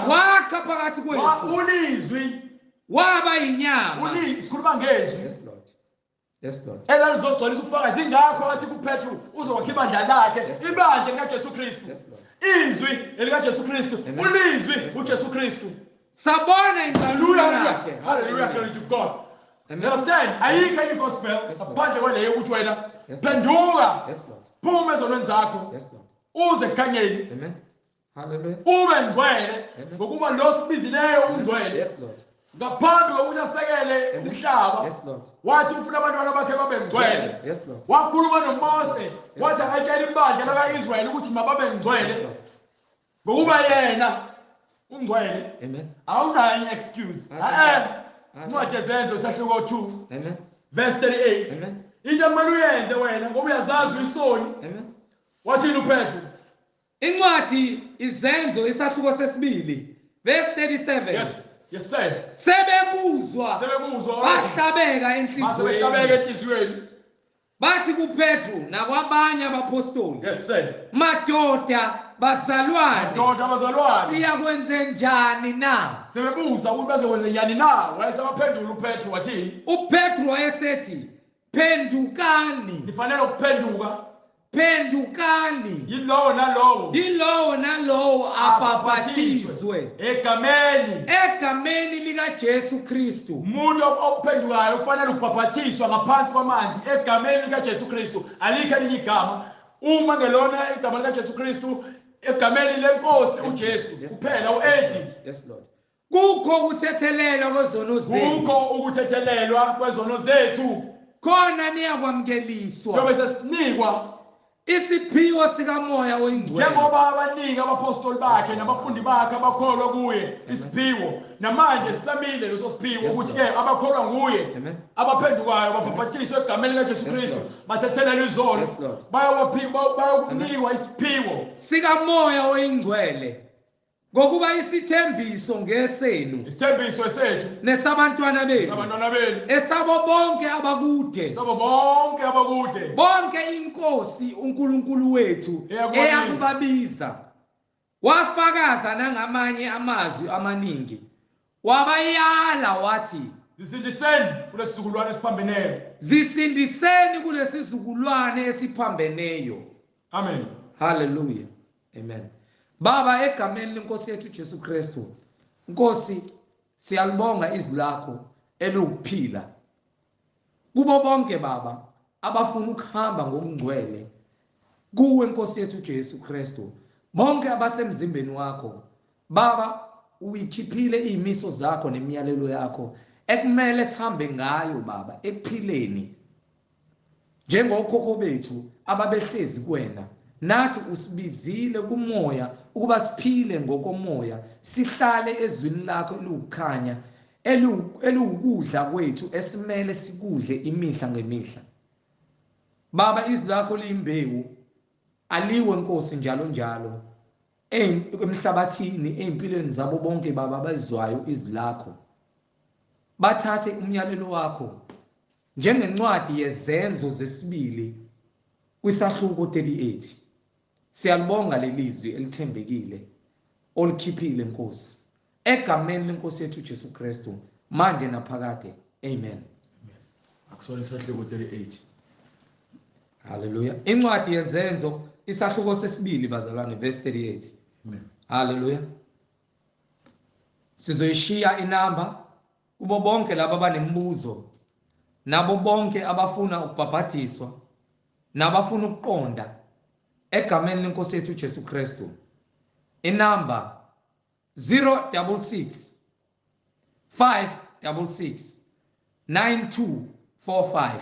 Wakha phakathi kwethu. Ulizwi waba inyama. Sikhuluma ngezwi. Yes Lord. Elalizogcwalisa ubufakazi ingakho athi kuPetru uzokwakha ibandla lakhe, ibandla likaJesu Kristu. Izwi elikaJesu Kristu. Ulizwi uJesu Kristu. Sabona inkalulo yakhe. Hallelujah, glory to God. Understand? Ayikho enye gospel ngaphandle kwaleyo ukuthi wena phenduka. Phuma ezonweni zakho. Uze ekhanyeni. Amen. Hallelujah. Ube ngcwele ngokuba lo sibizileyo ungcwele. Ngaphambi kokuthi asekele umhlaba wathi ufuna abantwana bakhe babe ngcwele. Wakhuluma noMose wathi akayekele ibandla lakaIsrayeli ukuthi mababe ngcwele ngokuba yena ungcwele. Awunayo excuse. Ncwadi Zenzo sahluko 2 verse 38. Into emele uyenze wena ngoba uyazazi uyisoni. Wathini uPetru? Incwadi Izenzo isahluko sesibili verse 37. Yes sir. Sebekuzwa bahlabeka enhliziyweni. Bathi kuPetru nakwabanye abapostoli. Yes sir. Madoda bazalwane. Siyakwenze njani na? Sebebuza ukuthi bazokwenza njani na? Wayesabaphendula uPetru wathini? uPetru wayesethi phendukani. Nifanele ukuphenduka. Phendukani. Yilowo nalowo abhaphathizwe egameni likaJesu Kristu. Umuntu ophendukayo ufanele ukubhaphathiswa ngaphansi kwamanzi egameni likaJesu Kristu. Alikho elinye igama. Uma ngelona igama likaJesu Kristu, egameni lenkosi uJesu kuphela uEdi. Kukho ukuthethelelwa kwezono zethu. Khona niyakwamukeliswa. Sobe sesinikwa isiphiwo sikamoya oyingcwele njengoba abaningi abapostoli bakhe nabafundi bakhe abakholwa kuye isiphiwo namanje sisamile leso siphiwo ukuthi ke abakholwa nguye abaphendukayo baphapathise egameni likaJesu Kristu bathethelele izono bayokunikwa isiphiwo sikamoya oyingcwele ngokuba isithembiso ngesenu isithembiso esethu nesabantwana benu esabo bonke abakude bonke inkosi uNkulunkulu wethu eyakubabiza wafakaza nangamanye amazwi amaningi wabayala wathi zisindiseni kulesizukulwane esiphambeneyo. Amen. Hallelujah. Amen. Baba, egameni lenkosi yethu Jesu Kristu, Nkosi, siyalibonga izwi lakho elokuphila kubo bonke baba abafuna ukuhamba ngokungcwele kuwe Nkosi yethu Jesu Kristu, bonke abasemzimbeni wakho baba, uyikhiphile izimiso zakho nemiyalelo yakho ekumele sihambe ngayo baba ekuphileni njengokhokho bethu ababehlezi kuwena. Nathi usibizile kumoya ukuba siphile ngokomoya, sihlale ezwini lakho elukhanya eluwukudla kwethu esimele sikudle imihla ngemihla. Baba, izwi lakho liyimbewu aliwe Nkosi njalo njalo emhlabathini empilweni zabo bonke baba abazizwayo izwi lakho, bathathe umyalelo wakho njengencwadi yezenzo zesibili kwisahluko 38. Siyalibonga lelizwi elithembekile olikhiphile Nkosi egameni lenkosi yethu Jesu Kristu manje naphakade. Amen. Akusona isahluko 38. Hallelujah. Incwadi yezenzo isahluko sesibili bazalwane verse 38. Amen. Hallelujah. Sizoyishiya inamba kubo bonke laba abanemibuzo nabo bonke abafuna ukubhabhadiswa nabafuna ukuqonda egameni lenkosi yethu Jesu Kristu. Inamba 066 566 9245.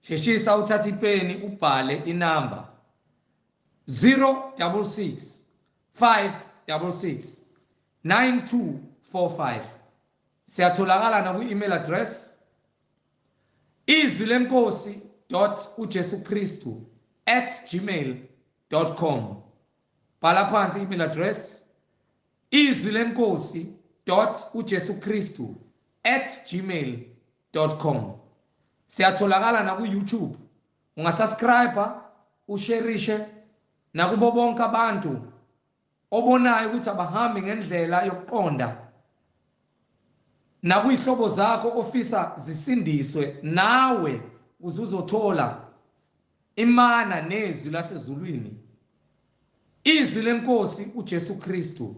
Sheshisa uthatha ipeni ubhale inamba 066 566 9245. Siyatholakala na ku-email address izwilenkosi.jesuchristu@gmail.com. Bhala phansi email address izwilenkosi.jesuchristu@gmail.com. Siyatholakala na ku-YouTube. Ungasubscribe, usharishe nakubo bonke abantu obonayo ukuthi abahambi ngendlela yokuqonda nakuyihlobo zakho ofisa zisindiswe nawe uzuzothola imana nezwi lasezulwini. Izwi lenkosi uJesu Kristu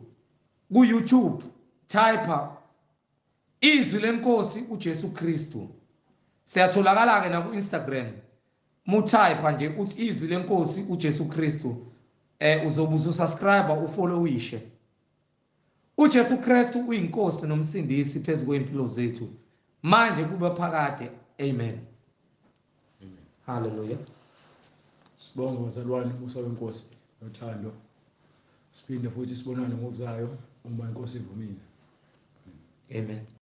ku YouTube type izwi lenkosi uJesu Kristu. Siyatholakala ke na ku Instagram mutype nje uthi izwi lenkosi uJesu Kristu uzobuza usubscribe ufollowishe. uJesu Kristu uyinkosi nomsindisi phezulu kwempilo zethu manje kube phakade. Amen. Amen. Hallelujah. Sibonga bazalwane umusa wenkosi nothando. Siphinde futhi sibonane ngokuzayo uma inkosi ivumile. Amen.